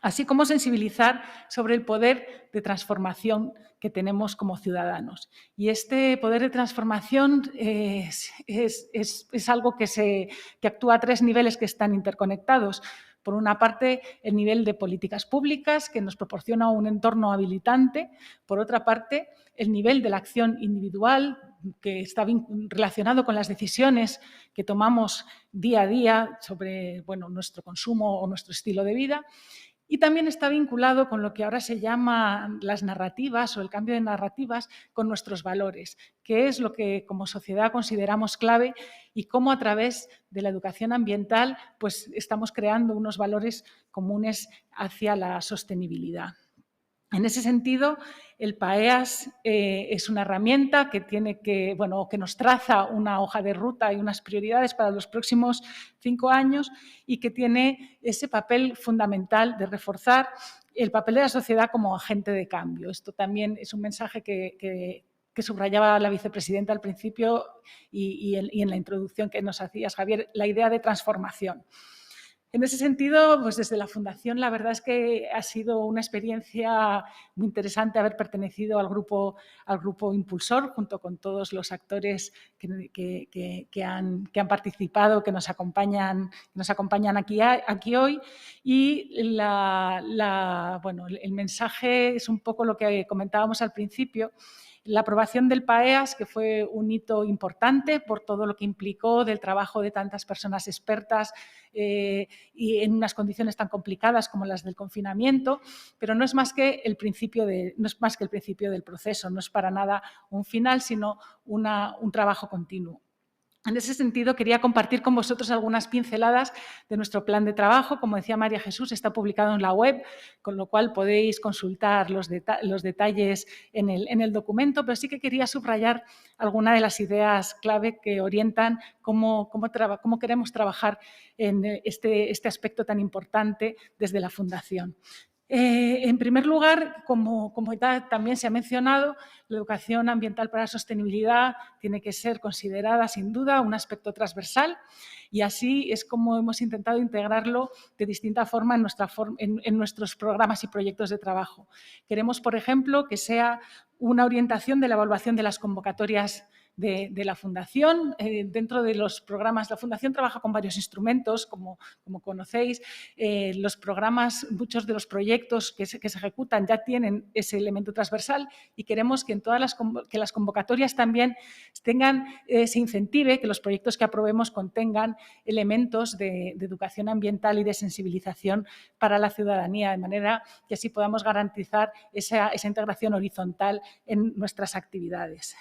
así como sensibilizar sobre el poder de transformación que tenemos como ciudadanos. Y este poder de transformación es algo que actúa a 3 niveles que están interconectados. Por una parte, el nivel de políticas públicas, que nos proporciona un entorno habilitante. Por otra parte, el nivel de la acción individual, que está relacionado con las decisiones que tomamos día a día sobre nuestro consumo o nuestro estilo de vida. Y también está vinculado con lo que ahora se llama las narrativas o el cambio de narrativas con nuestros valores, que es lo que como sociedad consideramos clave y cómo a través de la educación ambiental pues, estamos creando unos valores comunes hacia la sostenibilidad. En ese sentido, el PAEAS es una herramienta que nos traza una hoja de ruta y unas prioridades para los próximos 5 años y que tiene ese papel fundamental de reforzar el papel de la sociedad como agente de cambio. Esto también es un mensaje que subrayaba la vicepresidenta al principio y en la introducción que nos hacías, Javier, la idea de transformación. En ese sentido, pues desde la Fundación, la verdad es que ha sido una experiencia muy interesante haber pertenecido al grupo impulsor, junto con todos los actores que han participado, que nos acompañan aquí hoy. Y el mensaje es un poco lo que comentábamos al principio. La aprobación del PAEAS, que fue un hito importante por todo lo que implicó del trabajo de tantas personas expertas y en unas condiciones tan complicadas como las del confinamiento, pero no es más que el principio del proceso, no es para nada un final, sino un trabajo continuo. En ese sentido, quería compartir con vosotros algunas pinceladas de nuestro plan de trabajo. Como decía María Jesús, está publicado en la web, con lo cual podéis consultar los detalles en el documento, pero sí que quería subrayar algunas de las ideas clave que orientan cómo queremos trabajar en este aspecto tan importante desde la Fundación. En primer lugar, como también se ha mencionado, la educación ambiental para la sostenibilidad tiene que ser considerada, sin duda, un aspecto transversal y así es como hemos intentado integrarlo de distinta forma en nuestros programas y proyectos de trabajo. Queremos, por ejemplo, que sea una orientación de la evaluación de las convocatorias de la Fundación. Dentro de los programas, la Fundación trabaja con varios instrumentos, como conocéis. Los programas, muchos de los proyectos que se ejecutan ya tienen ese elemento transversal y queremos que en todas las convocatorias también se incentive que los proyectos que aprobemos contengan elementos de educación ambiental y de sensibilización para la ciudadanía, de manera que así podamos garantizar esa integración horizontal en nuestras actividades.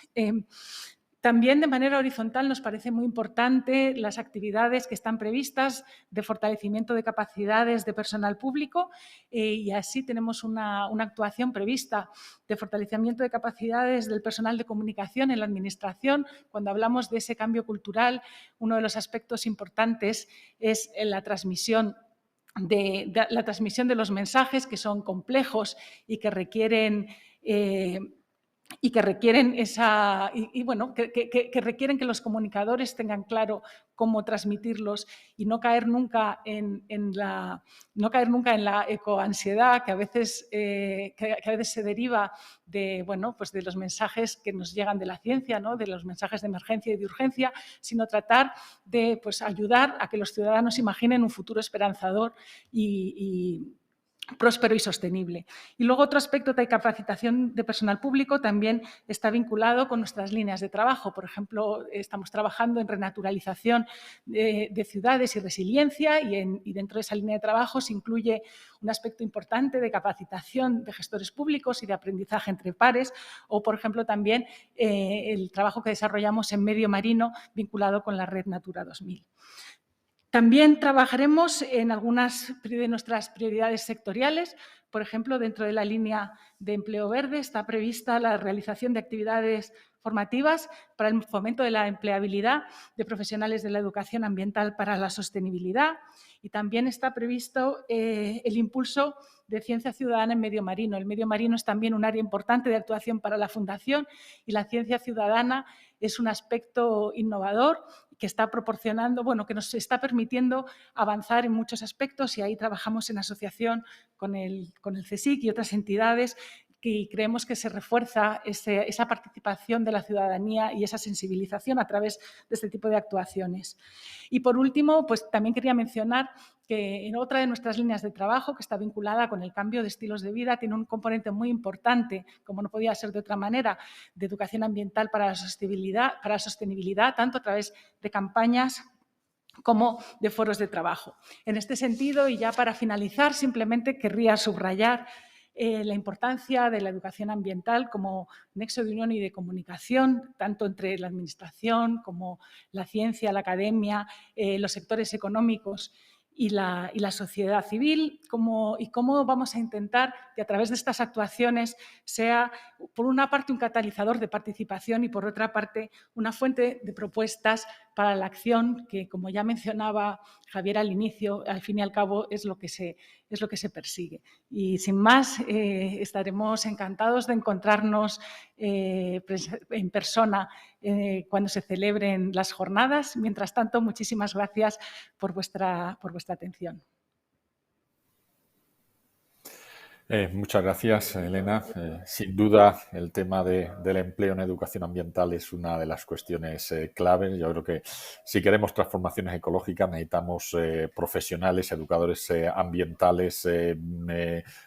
También de manera horizontal nos parece muy importante las actividades que están previstas de fortalecimiento de capacidades de personal público y así tenemos una actuación prevista de fortalecimiento de capacidades del personal de comunicación en la Administración. Cuando hablamos de ese cambio cultural, uno de los aspectos importantes es la transmisión de los mensajes, que son complejos y que requieren que requieren que los comunicadores tengan claro cómo transmitirlos y no caer nunca en la ecoansiedad que a veces se deriva de los mensajes que nos llegan de la ciencia, ¿no? De los mensajes de emergencia y de urgencia, sino tratar de ayudar a que los ciudadanos imaginen un futuro esperanzador y próspero y sostenible. Y luego otro aspecto de capacitación de personal público también está vinculado con nuestras líneas de trabajo. Por ejemplo, estamos trabajando en renaturalización de ciudades y resiliencia y dentro de esa línea de trabajo se incluye un aspecto importante de capacitación de gestores públicos y de aprendizaje entre pares o, por ejemplo, también el trabajo que desarrollamos en medio marino vinculado con la Red Natura 2000. También trabajaremos en algunas de nuestras prioridades sectoriales. Por ejemplo, dentro de la línea de empleo verde está prevista la realización de actividades formativas para el fomento de la empleabilidad de profesionales de la educación ambiental para la sostenibilidad y también está previsto el impulso de ciencia ciudadana en medio marino. El medio marino es también un área importante de actuación para la Fundación y la ciencia ciudadana es un aspecto innovador que está proporcionando, bueno, que nos está permitiendo avanzar en muchos aspectos, y ahí trabajamos en asociación con el CSIC y otras entidades, y creemos que se refuerza esa participación de la ciudadanía y esa sensibilización a través de este tipo de actuaciones. Y por último, pues también quería mencionar que en otra de nuestras líneas de trabajo, que está vinculada con el cambio de estilos de vida, tiene un componente muy importante, como no podía ser de otra manera, de educación ambiental para la sostenibilidad, tanto a través de campañas como de foros de trabajo. En este sentido, y ya para finalizar, simplemente querría subrayar la importancia de la educación ambiental como nexo de unión y de comunicación, tanto entre la administración como la ciencia, la academia, los sectores económicos y la sociedad civil, y cómo vamos a intentar que a través de estas actuaciones sea, por una parte, un catalizador de participación y, por otra parte, una fuente de propuestas para la acción que, como ya mencionaba Javier al inicio, al fin y al cabo es lo que se persigue. Y sin más, estaremos encantados de encontrarnos en persona cuando se celebren las jornadas. Mientras tanto, muchísimas gracias por vuestra atención. Muchas gracias, Elena. Sin duda, el tema del empleo en educación ambiental es una de las cuestiones claves. Yo creo que si queremos transformaciones ecológicas necesitamos profesionales, educadores ambientales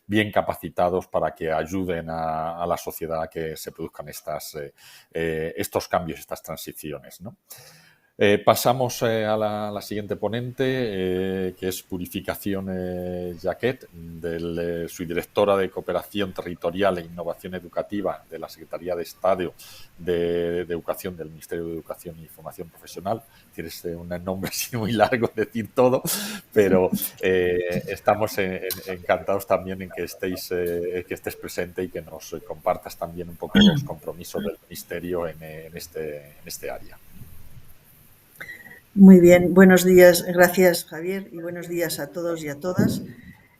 bien capacitados para que ayuden a la sociedad a que se produzcan estos cambios, estas transiciones, ¿no? Pasamos a la siguiente ponente, que es Purificación Jaquet, subdirectora de Cooperación Territorial e Innovación Educativa de la Secretaría de Estado de Educación del Ministerio de Educación y Formación Profesional. Es un nombre así muy largo decir todo, pero estamos encantados también en que estés presente y que nos compartas también un poco los compromisos del Ministerio en este área. Muy bien, buenos días, gracias Javier, y buenos días a todos y a todas.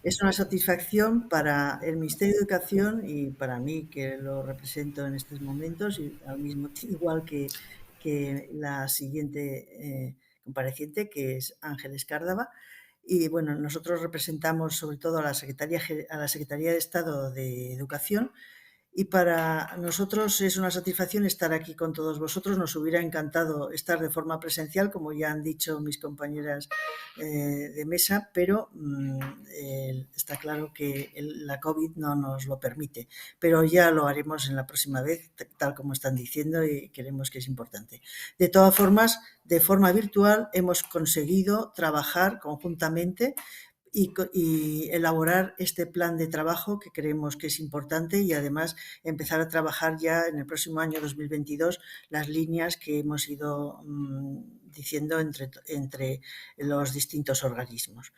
Es una satisfacción para el Ministerio de Educación y para mí, que lo represento en estos momentos, y al mismo igual que la siguiente compareciente, que es Ángeles Cárdava. Y bueno, nosotros representamos sobre todo a la Secretaría de Estado de Educación. Y para nosotros es una satisfacción estar aquí con todos vosotros. Nos hubiera encantado estar de forma presencial, como ya han dicho mis compañeras de mesa, pero está claro que la COVID no nos lo permite. Pero ya lo haremos en la próxima vez, tal como están diciendo, y creemos que es importante. De todas formas, de forma virtual hemos conseguido trabajar conjuntamente y elaborar este plan de trabajo que creemos que es importante, y además empezar a trabajar ya en el próximo año 2022 las líneas que hemos ido diciendo entre los distintos organismos.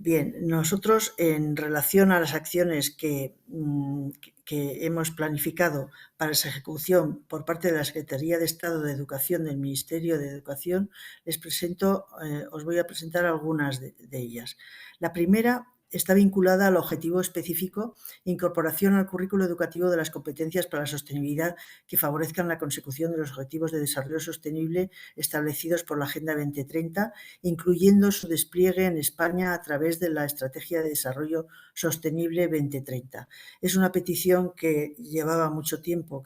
Bien, nosotros en relación a las acciones que hemos planificado para esa ejecución por parte de la Secretaría de Estado de Educación del Ministerio de Educación, os voy a presentar algunas de ellas. La primera está vinculada al objetivo específico incorporación al currículo educativo de las competencias para la sostenibilidad que favorezcan la consecución de los objetivos de desarrollo sostenible establecidos por la Agenda 2030, incluyendo su despliegue en España a través de la Estrategia de Desarrollo Sostenible 2030. Es una petición que llevaba mucho tiempo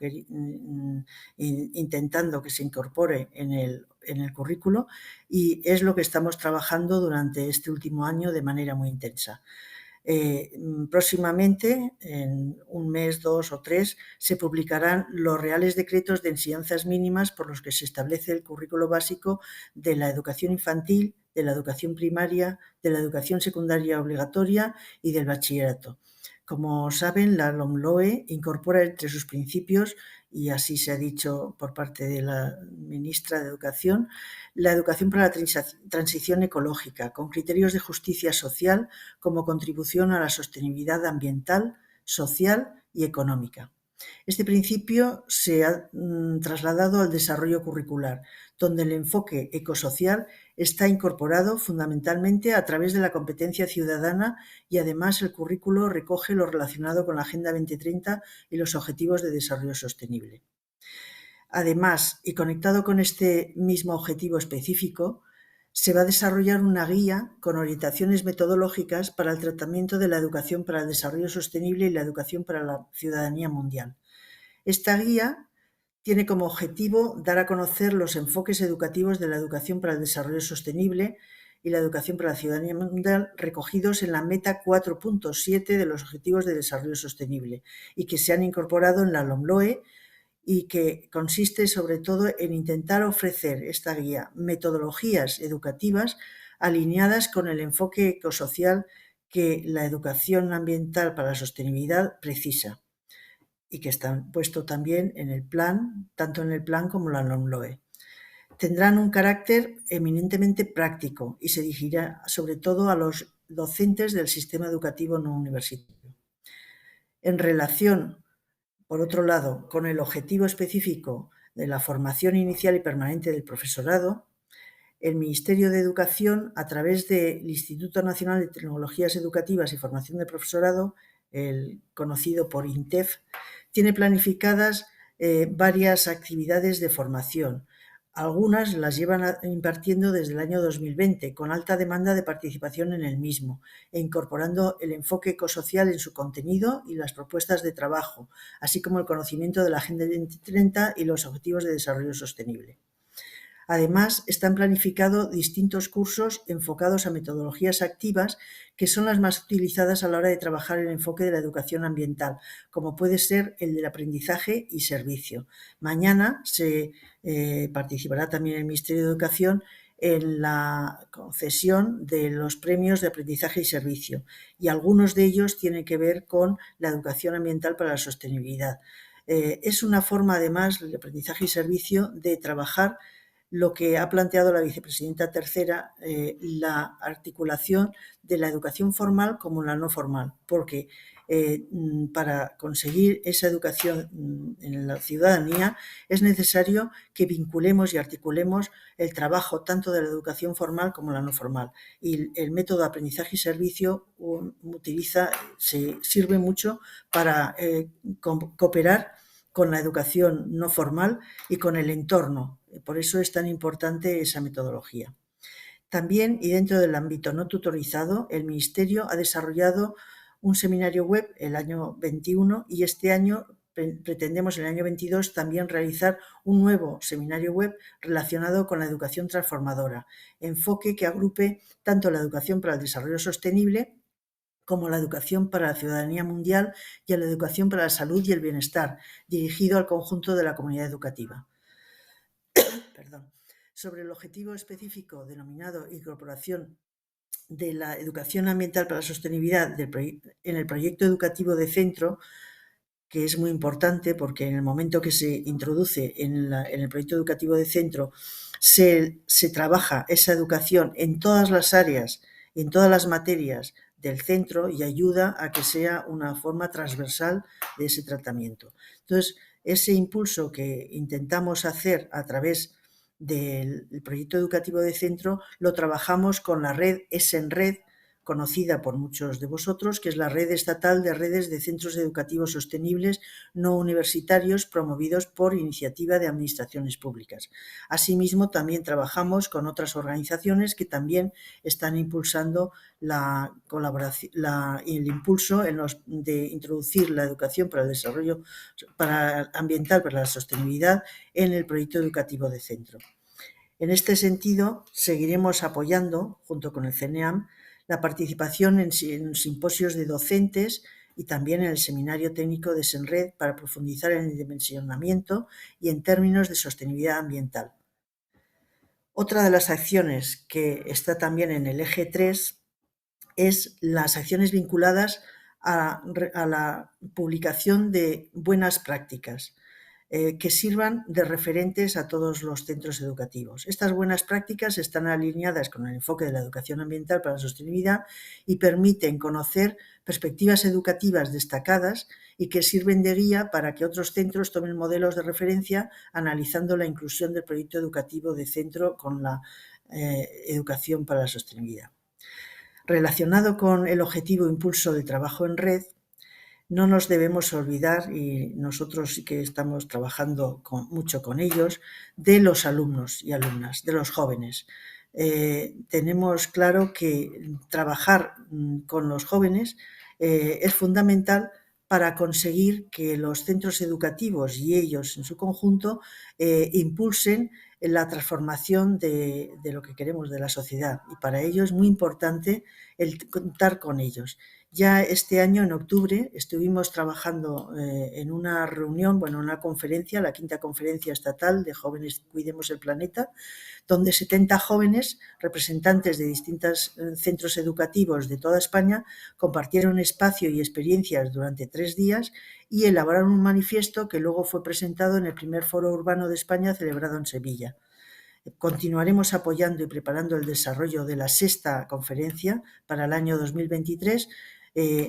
intentando que se incorpore en el currículo, y es lo que estamos trabajando durante este último año de manera muy intensa. Próximamente, en un mes, 2 o 3, se publicarán los reales decretos de enseñanzas mínimas por los que se establece el currículo básico de la educación infantil, de la educación primaria, de la educación secundaria obligatoria y del bachillerato. Como saben, la LOMLOE incorpora entre sus principios, y así se ha dicho por parte de la ministra de Educación, la educación para la transición ecológica, con criterios de justicia social como contribución a la sostenibilidad ambiental, social y económica. Este principio se ha trasladado al desarrollo curricular, donde el enfoque ecosocial está incorporado fundamentalmente a través de la competencia ciudadana, y además el currículo recoge lo relacionado con la Agenda 2030 y los Objetivos de Desarrollo Sostenible. Además, y conectado con este mismo objetivo específico, se va a desarrollar una guía con orientaciones metodológicas para el tratamiento de la educación para el desarrollo sostenible y la educación para la ciudadanía mundial. Esta guía tiene como objetivo dar a conocer los enfoques educativos de la educación para el desarrollo sostenible y la educación para la ciudadanía mundial recogidos en la meta 4.7 de los Objetivos de Desarrollo Sostenible y que se han incorporado en la LOMLOE, y que consiste sobre todo en intentar ofrecer esta guía metodologías educativas alineadas con el enfoque ecosocial que la educación ambiental para la sostenibilidad precisa y que están puesto también en el plan, tanto en el plan como en la LOMLOE. Tendrán un carácter eminentemente práctico y se dirigirá sobre todo a los docentes del sistema educativo no universitario. En relación, por otro lado, con el objetivo específico de la formación inicial y permanente del profesorado, el Ministerio de Educación, a través del Instituto Nacional de Tecnologías Educativas y Formación de Profesorado, el conocido por INTEF, tiene planificadas varias actividades de formación. Algunas las llevan impartiendo desde el año 2020, con alta demanda de participación en el mismo, e incorporando el enfoque ecosocial en su contenido y las propuestas de trabajo, así como el conocimiento de la Agenda 2030 y los Objetivos de Desarrollo Sostenible. Además, están planificados distintos cursos enfocados a metodologías activas que son las más utilizadas a la hora de trabajar el enfoque de la educación ambiental, como puede ser el del aprendizaje y servicio. Mañana se participará también el Ministerio de Educación en la concesión de los premios de aprendizaje y servicio, y algunos de ellos tienen que ver con la educación ambiental para la sostenibilidad. Es una forma, además, el aprendizaje y servicio, de trabajar lo que ha planteado la vicepresidenta tercera, la articulación de la educación formal como la no formal, porque para conseguir esa educación en la ciudadanía es necesario que vinculemos y articulemos el trabajo tanto de la educación formal como la no formal. Y el método de aprendizaje y servicio sirve mucho para cooperar con la educación no formal y con el entorno. Por eso es tan importante esa metodología. También, y dentro del ámbito no tutorizado, el Ministerio ha desarrollado un seminario web el año 21 y este año pretendemos, el año 22, también realizar un nuevo seminario web relacionado con la educación transformadora, enfoque que agrupe tanto la educación para el desarrollo sostenible como la educación para la ciudadanía mundial y a la educación para la salud y el bienestar, dirigido al conjunto de la comunidad educativa. Sobre el objetivo específico denominado incorporación de la educación ambiental para la sostenibilidad en el proyecto educativo de centro, que es muy importante porque en el momento que se introduce en el proyecto educativo de centro se trabaja esa educación en todas las áreas, en todas las materias del centro y ayuda a que sea una forma transversal de ese tratamiento. Entonces, ese impulso que intentamos hacer a través del proyecto educativo de centro lo trabajamos con la red ESENRED, conocida por muchos de vosotros, que es la red estatal de redes de centros educativos sostenibles no universitarios promovidos por iniciativa de administraciones públicas. Asimismo, también trabajamos con otras organizaciones que también están impulsando la colaboración, el impulso de introducir la educación para el desarrollo ambiental, para la sostenibilidad en el proyecto educativo de centro. En este sentido, seguiremos apoyando, junto con el CNEAM, la participación en simposios de docentes y también en el seminario técnico de SENRED para profundizar en el dimensionamiento y en términos de sostenibilidad ambiental. Otra de las acciones que está también en el eje 3 es las acciones vinculadas a la publicación de buenas prácticas que sirvan de referentes a todos los centros educativos. Estas buenas prácticas están alineadas con el enfoque de la educación ambiental para la sostenibilidad y permiten conocer perspectivas educativas destacadas y que sirven de guía para que otros centros tomen modelos de referencia analizando la inclusión del proyecto educativo de centro con la educación para la sostenibilidad. Relacionado con el objetivo impulso de trabajo en red, no nos debemos olvidar, y nosotros sí que estamos trabajando mucho con ellos, de los alumnos y alumnas, de los jóvenes. Tenemos claro que trabajar con los jóvenes es fundamental para conseguir que los centros educativos y ellos en su conjunto impulsen la transformación de lo que queremos de la sociedad, y para ello es muy importante el contar con ellos. Ya este año, en octubre, estuvimos trabajando en una reunión, una conferencia, la 5ª Conferencia Estatal de Jóvenes Cuidemos el Planeta, donde 70 jóvenes, representantes de distintos centros educativos de toda España, compartieron espacio y experiencias durante 3 días y elaboraron un manifiesto que luego fue presentado en el primer Foro Urbano de España celebrado en Sevilla. Continuaremos apoyando y preparando el desarrollo de la 6ª conferencia para el año 2023,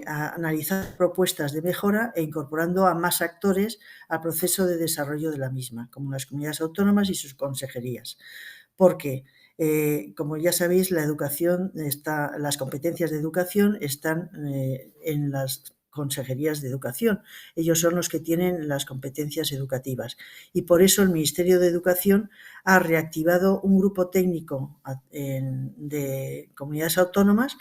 analizar propuestas de mejora e incorporando a más actores al proceso de desarrollo de la misma, como las comunidades autónomas y sus consejerías. Porque, como ya sabéis, las competencias de educación están en las consejerías de educación. Ellos son los que tienen las competencias educativas, y por eso el Ministerio de Educación ha reactivado un grupo técnico de comunidades autónomas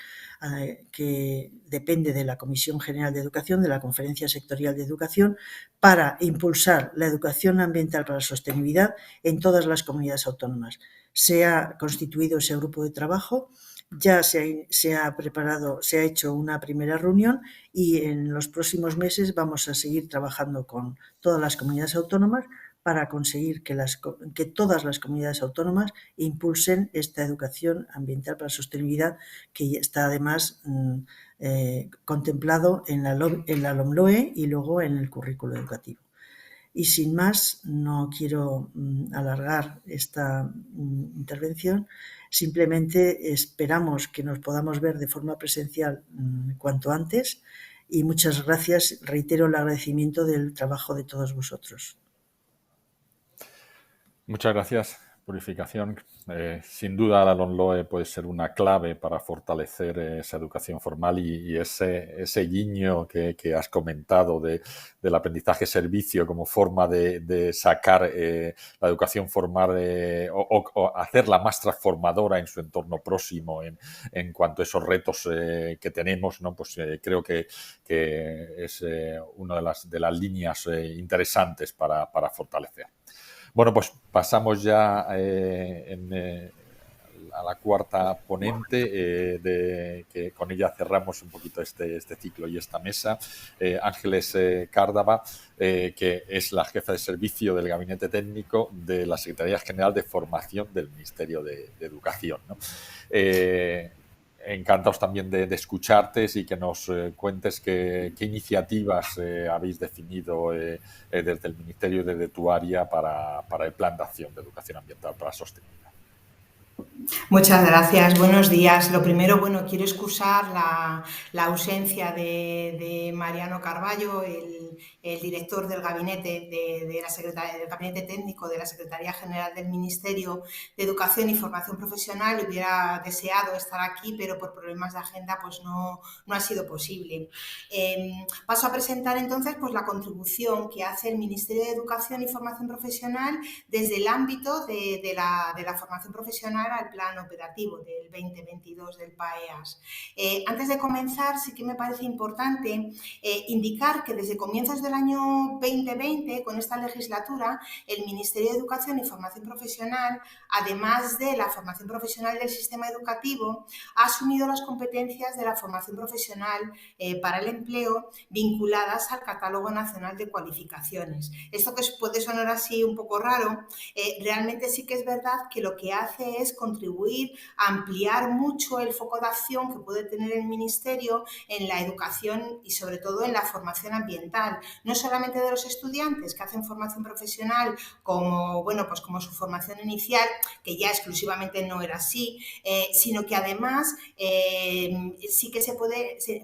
que depende de la Comisión General de Educación, de la Conferencia Sectorial de Educación, para impulsar la educación ambiental para la sostenibilidad en todas las comunidades autónomas. Se ha constituido ese grupo de trabajo, ya se ha hecho una primera reunión, y en los próximos meses vamos a seguir trabajando con todas las comunidades autónomas para conseguir que todas las comunidades autónomas impulsen esta educación ambiental para la sostenibilidad, que está además contemplado en la LOMLOE y luego en el currículo educativo. Y sin más, no quiero alargar esta intervención, simplemente esperamos que nos podamos ver de forma presencial cuanto antes, y muchas gracias, reitero el agradecimiento del trabajo de todos vosotros. Muchas gracias. Purificación. Sin duda la LOMLOE puede ser una clave para fortalecer esa educación formal, y ese guiño que has comentado del aprendizaje servicio como forma de sacar la educación formal o hacerla más transformadora en su entorno próximo en cuanto a esos retos que tenemos, ¿no? Pues creo que es una de las líneas interesantes para fortalecer. Bueno, pues pasamos ya a la cuarta ponente, que con ella cerramos un poquito este ciclo y esta mesa, Ángeles Cárdava, que es la jefa de servicio del Gabinete Técnico de la Secretaría General de Formación del Ministerio de Educación, ¿no? Encantados también de escucharte y que nos cuentes qué iniciativas habéis definido desde el Ministerio y desde tu área para el Plan de Acción de Educación Ambiental para la Sostenibilidad. Muchas gracias, buenos días. Lo primero, quiero excusar la ausencia de Mariano Carballo, el director del gabinete del Gabinete Técnico de la Secretaría General del Ministerio de Educación y Formación Profesional. Hubiera deseado estar aquí, pero por problemas de agenda pues no ha sido posible. Paso a presentar entonces pues la contribución que hace el Ministerio de Educación y Formación Profesional desde el ámbito de la formación profesional al plan operativo del 2022 del PAEAS. Antes de comenzar, sí que me parece importante indicar que desde comienzos del año 2020, con esta legislatura, el Ministerio de Educación y Formación Profesional, además de la formación profesional del sistema educativo, ha asumido las competencias de la formación profesional para el empleo vinculadas al Catálogo Nacional de Cualificaciones. Esto, que puede sonar así un poco raro, realmente sí que es verdad que lo que hace es contribuir a ampliar mucho el foco de acción que puede tener el Ministerio en la educación y sobre todo en la formación ambiental, no solamente de los estudiantes que hacen formación profesional como su formación inicial, que ya exclusivamente no era así, sino que además sí que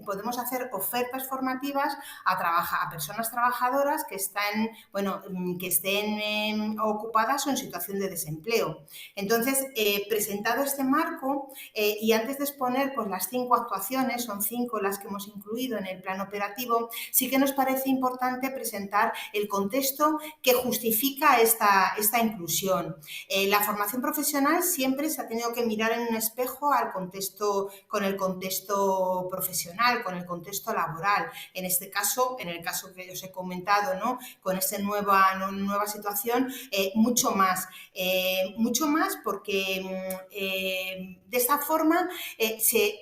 podemos hacer ofertas formativas a personas trabajadoras que estén ocupadas o en situación de desempleo. Entonces, presentado este marco y antes de exponer pues, las 5 actuaciones, son 5 las que hemos incluido en el plan operativo, sí que nos parece importante presentar el contexto que justifica esta inclusión. La formación profesional siempre se ha tenido que mirar en un espejo con el contexto profesional, con el contexto laboral. En este caso, en el caso que os he comentado, ¿no? Con esta nueva situación, mucho más porque de esta forma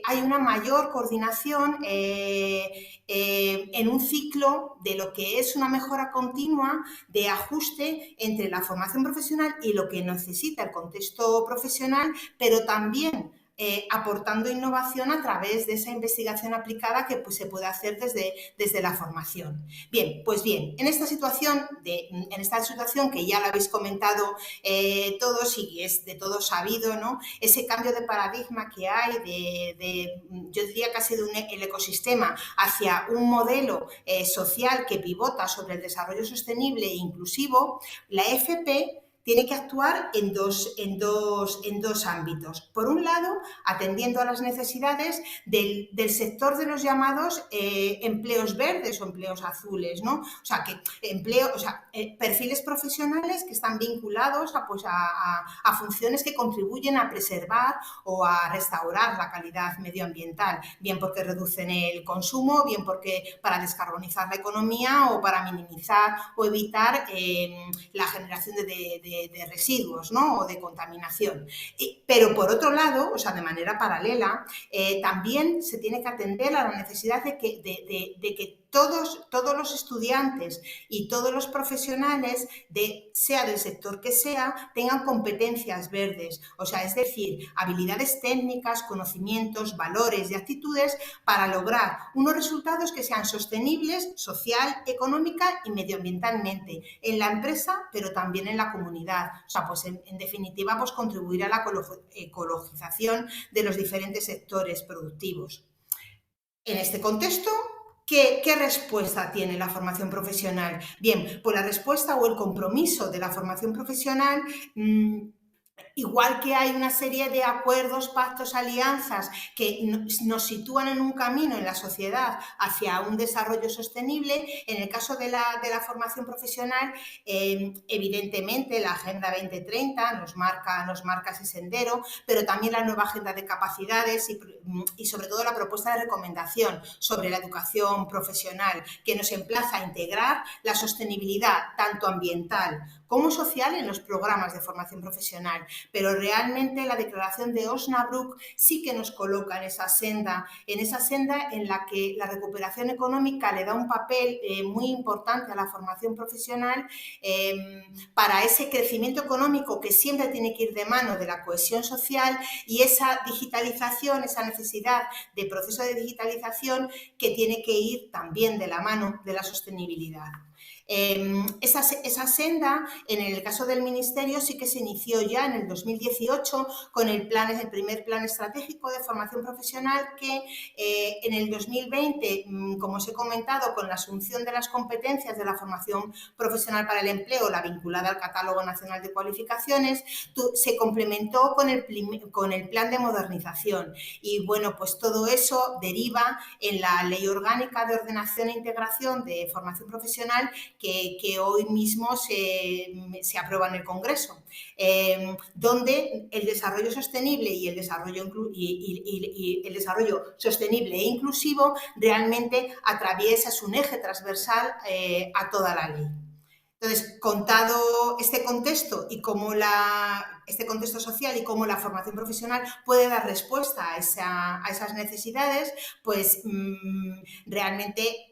hay una mayor coordinación en un ciclo de lo que es una mejora continua de ajuste entre la formación profesional y lo que necesita el contexto profesional, pero también aportando innovación a través de esa investigación aplicada que pues, se puede hacer desde la formación. Bien, pues bien, en esta situación que ya lo habéis comentado todos y es de todo sabido, ¿no? Ese cambio de paradigma que hay yo diría casi de el ecosistema hacia un modelo social que pivota sobre el desarrollo sostenible e inclusivo, la FP tiene que actuar en dos ámbitos. Por un lado, atendiendo a las necesidades del sector de los llamados empleos verdes o empleos azules, ¿no? O sea, perfiles profesionales que están vinculados a funciones que contribuyen a preservar o a restaurar la calidad medioambiental, bien porque reducen el consumo, bien porque para descarbonizar la economía o para minimizar o evitar la generación de residuos, ¿no? O de contaminación. Pero por otro lado, o sea, de manera paralela, también se tiene que atender a la necesidad de que todos los estudiantes y todos los profesionales, sea del sector que sea, tengan competencias verdes, o sea, es decir, habilidades técnicas, conocimientos, valores y actitudes para lograr unos resultados que sean sostenibles social, económica y medioambientalmente en la empresa, pero también en la comunidad. O sea, pues en definitiva, pues contribuir a la ecologización de los diferentes sectores productivos. En este contexto, ¿qué respuesta tiene la formación profesional? Bien, pues la respuesta o el compromiso de la formación profesional, igual que hay una serie de acuerdos, pactos, alianzas que nos sitúan en un camino en la sociedad hacia un desarrollo sostenible, en el caso de la formación profesional, evidentemente la Agenda 2030 nos marca ese sendero, pero también la nueva Agenda de Capacidades y sobre todo la propuesta de recomendación sobre la educación profesional, que nos emplaza a integrar la sostenibilidad tanto ambiental como social en los programas de formación profesional. Pero realmente la declaración de Osnabrück sí que nos coloca en esa senda en la que la recuperación económica le da un papel muy importante a la formación profesional para ese crecimiento económico que siempre tiene que ir de mano de la cohesión social y esa digitalización, esa necesidad de proceso de digitalización que tiene que ir también de la mano de la sostenibilidad. Esa senda, en el caso del Ministerio, sí que se inició ya en el 2018 con el primer plan estratégico de formación profesional que en el 2020, como os he comentado, con la asunción de las competencias de la formación profesional para el empleo, la vinculada al Catálogo Nacional de Cualificaciones, se complementó con el plan de modernización. Y bueno, pues todo eso deriva en la Ley Orgánica de Ordenación e Integración de Formación Profesional que hoy mismo se aprueba en el Congreso, donde el desarrollo sostenible y el desarrollo sostenible e inclusivo realmente atraviesa, es un eje transversal a toda la ley. Entonces, contado este contexto y cómo este contexto social y cómo la formación profesional puede dar respuesta a esas necesidades, pues realmente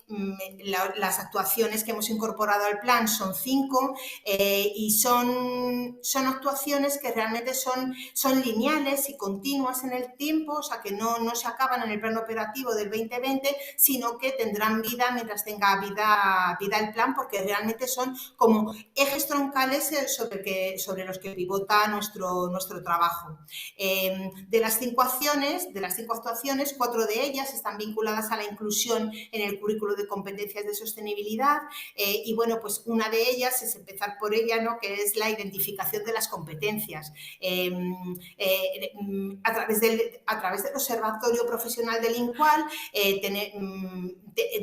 las actuaciones que hemos incorporado al plan son 5 y son actuaciones que realmente son lineales y continuas en el tiempo, o sea que no se acaban en el plan operativo del 2020, sino que tendrán vida mientras tenga vida el plan, porque realmente son como ejes troncales sobre los que pivota nuestro trabajo. De las 5 actuaciones, 4 de ellas están vinculadas a la inclusión en el currículo de competencias de sostenibilidad y bueno, pues una de ellas es empezar por ella, ¿no?, que es la identificación de las competencias. A través del Observatorio Profesional del INCUAL,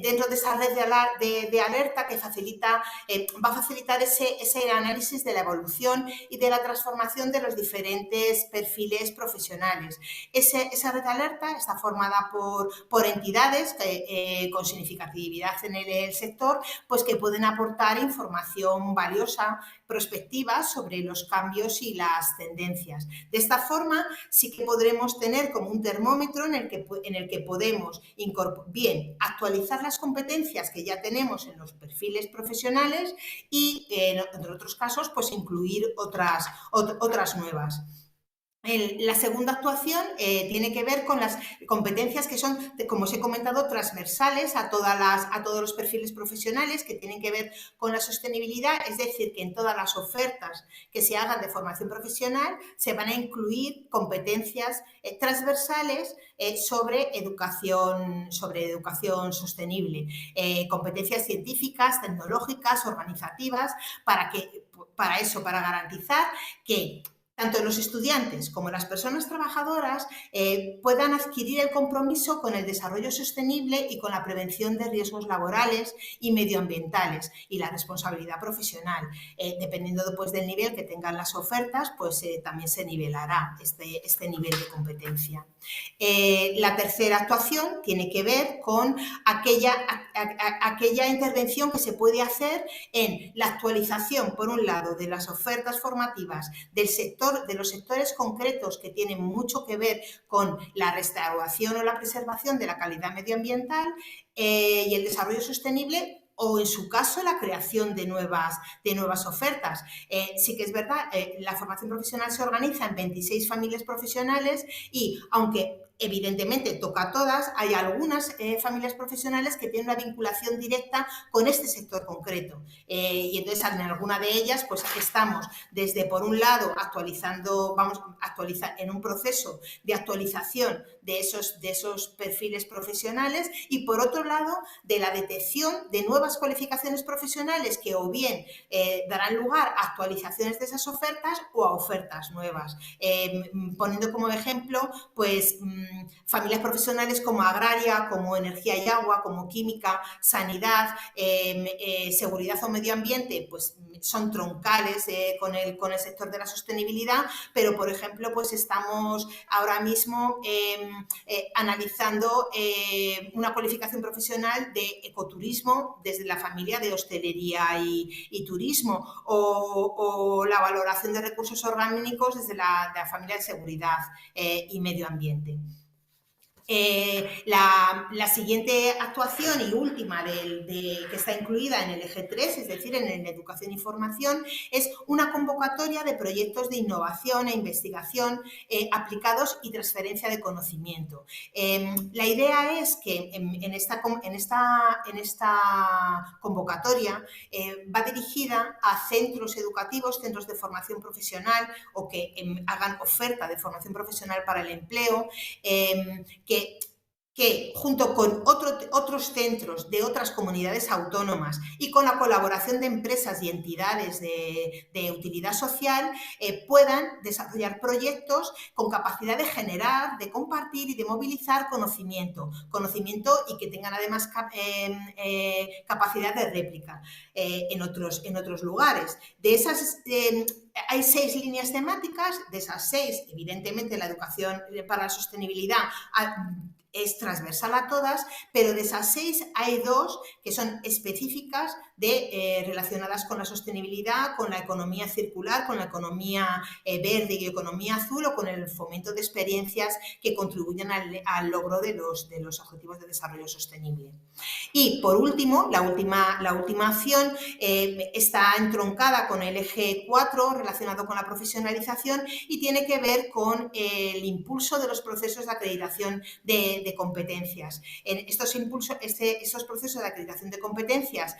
dentro de esa red de alerta que va a facilitar ese análisis de la evolución y de la transformación de los diferentes perfiles profesionales. Esa red de alerta está formada por entidades con significatividad en el sector, pues que pueden aportar información valiosa, prospectiva sobre los cambios y las tendencias. De esta forma sí que podremos tener como un termómetro en el que podemos bien actualizar las competencias que ya tenemos en los perfiles profesionales y en otros casos pues incluir otras nuevas. La segunda actuación tiene que ver con las competencias que son, como os he comentado, transversales a todos los perfiles profesionales, que tienen que ver con la sostenibilidad, es decir, que en todas las ofertas que se hagan de formación profesional se van a incluir competencias transversales sobre educación sostenible, competencias científicas, tecnológicas, organizativas, para garantizar que tanto los estudiantes como las personas trabajadoras puedan adquirir el compromiso con el desarrollo sostenible y con la prevención de riesgos laborales y medioambientales y la responsabilidad profesional. Dependiendo pues, del nivel que tengan las ofertas, pues también se nivelará este nivel de competencia. La tercera actuación tiene que ver con aquella intervención que se puede hacer en la actualización, por un lado, de las ofertas formativas de los sectores concretos que tienen mucho que ver con la restauración o la preservación de la calidad medioambiental y el desarrollo sostenible, o en su caso la creación de nuevas ofertas. Sí que es verdad, la formación profesional se organiza en 26 familias profesionales y aunque evidentemente toca a todas, hay algunas familias profesionales que tienen una vinculación directa con este sector concreto y entonces en alguna de ellas pues estamos desde, por un lado, vamos a actualizar en un proceso de actualización de esos perfiles profesionales y, por otro lado, de la detección de nuevas cualificaciones profesionales que o bien darán lugar a actualizaciones de esas ofertas o a ofertas nuevas. Poniendo como ejemplo, pues familias profesionales como agraria, como energía y agua, como química, sanidad, seguridad o medio ambiente, pues son troncales con el sector de la sostenibilidad, pero por ejemplo pues estamos ahora mismo analizando una cualificación profesional de ecoturismo desde la familia de hostelería y turismo o la valoración de recursos orgánicos desde la familia de seguridad y medio ambiente. La siguiente actuación y última que está incluida en el eje 3, es decir, en educación y formación, es una convocatoria de proyectos de innovación e investigación aplicados y transferencia de conocimiento. La idea es que en esta convocatoria va dirigida a centros educativos, centros de formación profesional o que hagan oferta de formación profesional para el empleo, que junto con otros centros de otras comunidades autónomas y con la colaboración de empresas y entidades de utilidad social puedan desarrollar proyectos con capacidad de generar, de compartir y de movilizar conocimiento y que tengan además capacidad de réplica en otros lugares. De esas hay 6 líneas temáticas, de esas 6, evidentemente la educación para la sostenibilidad es transversal a todas, pero de esas 6 hay 2 que son específicas relacionadas con la sostenibilidad, con la economía circular, con la economía verde y economía azul o con el fomento de experiencias que contribuyen al logro de los objetivos de desarrollo sostenible. Y por último, la última acción está entroncada con el eje 4 relacionado con la profesionalización y tiene que ver con el impulso de los procesos de acreditación de competencias. Estos procesos de acreditación de competencias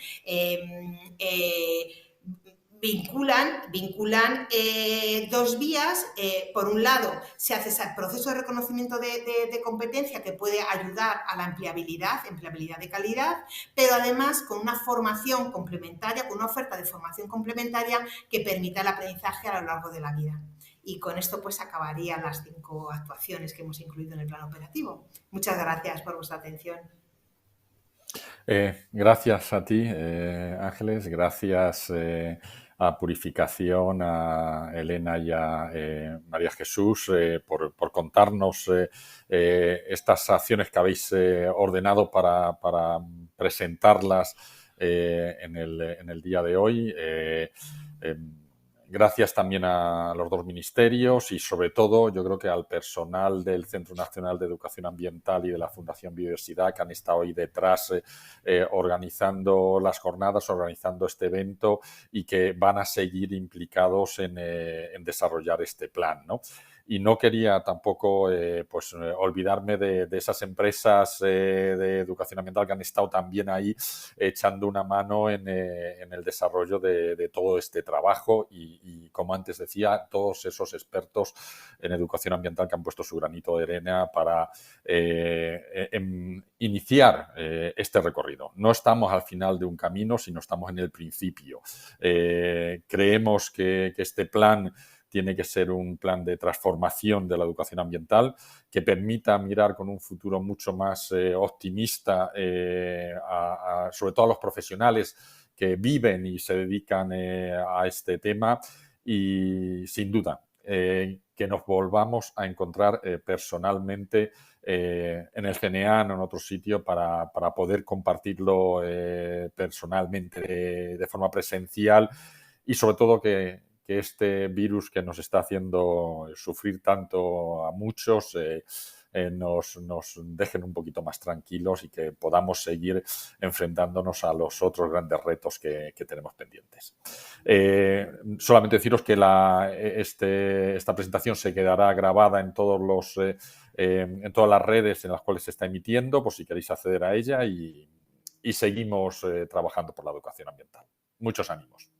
vinculan dos vías. Por un lado, se hace ese proceso de reconocimiento de competencia que puede ayudar a la empleabilidad de calidad, pero además con una formación complementaria, con una oferta de formación complementaria que permita el aprendizaje a lo largo de la vida. Y con esto pues acabarían las 5 actuaciones que hemos incluido en el plan operativo. Muchas gracias por vuestra atención. Gracias a ti, Ángeles, gracias a Purificación, a Elena y a María Jesús por contarnos estas acciones que habéis ordenado para presentarlas en el día de hoy. Gracias también a los 2 ministerios y, sobre todo, yo creo que al personal del Centro Nacional de Educación Ambiental y de la Fundación Biodiversidad, que han estado ahí detrás organizando las jornadas, organizando este evento y que van a seguir implicados en desarrollar este plan, ¿no? Y no quería tampoco olvidarme de esas empresas de educación ambiental que han estado también ahí echando una mano en el desarrollo de todo este trabajo y, como antes decía, todos esos expertos en educación ambiental que han puesto su granito de arena para iniciar este recorrido. No estamos al final de un camino, sino estamos en el principio. Creemos que este plan tiene que ser un plan de transformación de la educación ambiental que permita mirar con un futuro mucho más optimista, sobre todo a los profesionales que viven y se dedican a este tema y, sin duda, que nos volvamos a encontrar personalmente en el CNEAN o en otro sitio para poder compartirlo personalmente de forma presencial y, sobre todo, que este virus que nos está haciendo sufrir tanto a muchos nos dejen un poquito más tranquilos y que podamos seguir enfrentándonos a los otros grandes retos que tenemos pendientes. Solamente deciros que esta presentación se quedará grabada en todas las redes en las cuales se está emitiendo, por si queréis acceder a ella, y seguimos trabajando por la educación ambiental. Muchos ánimos.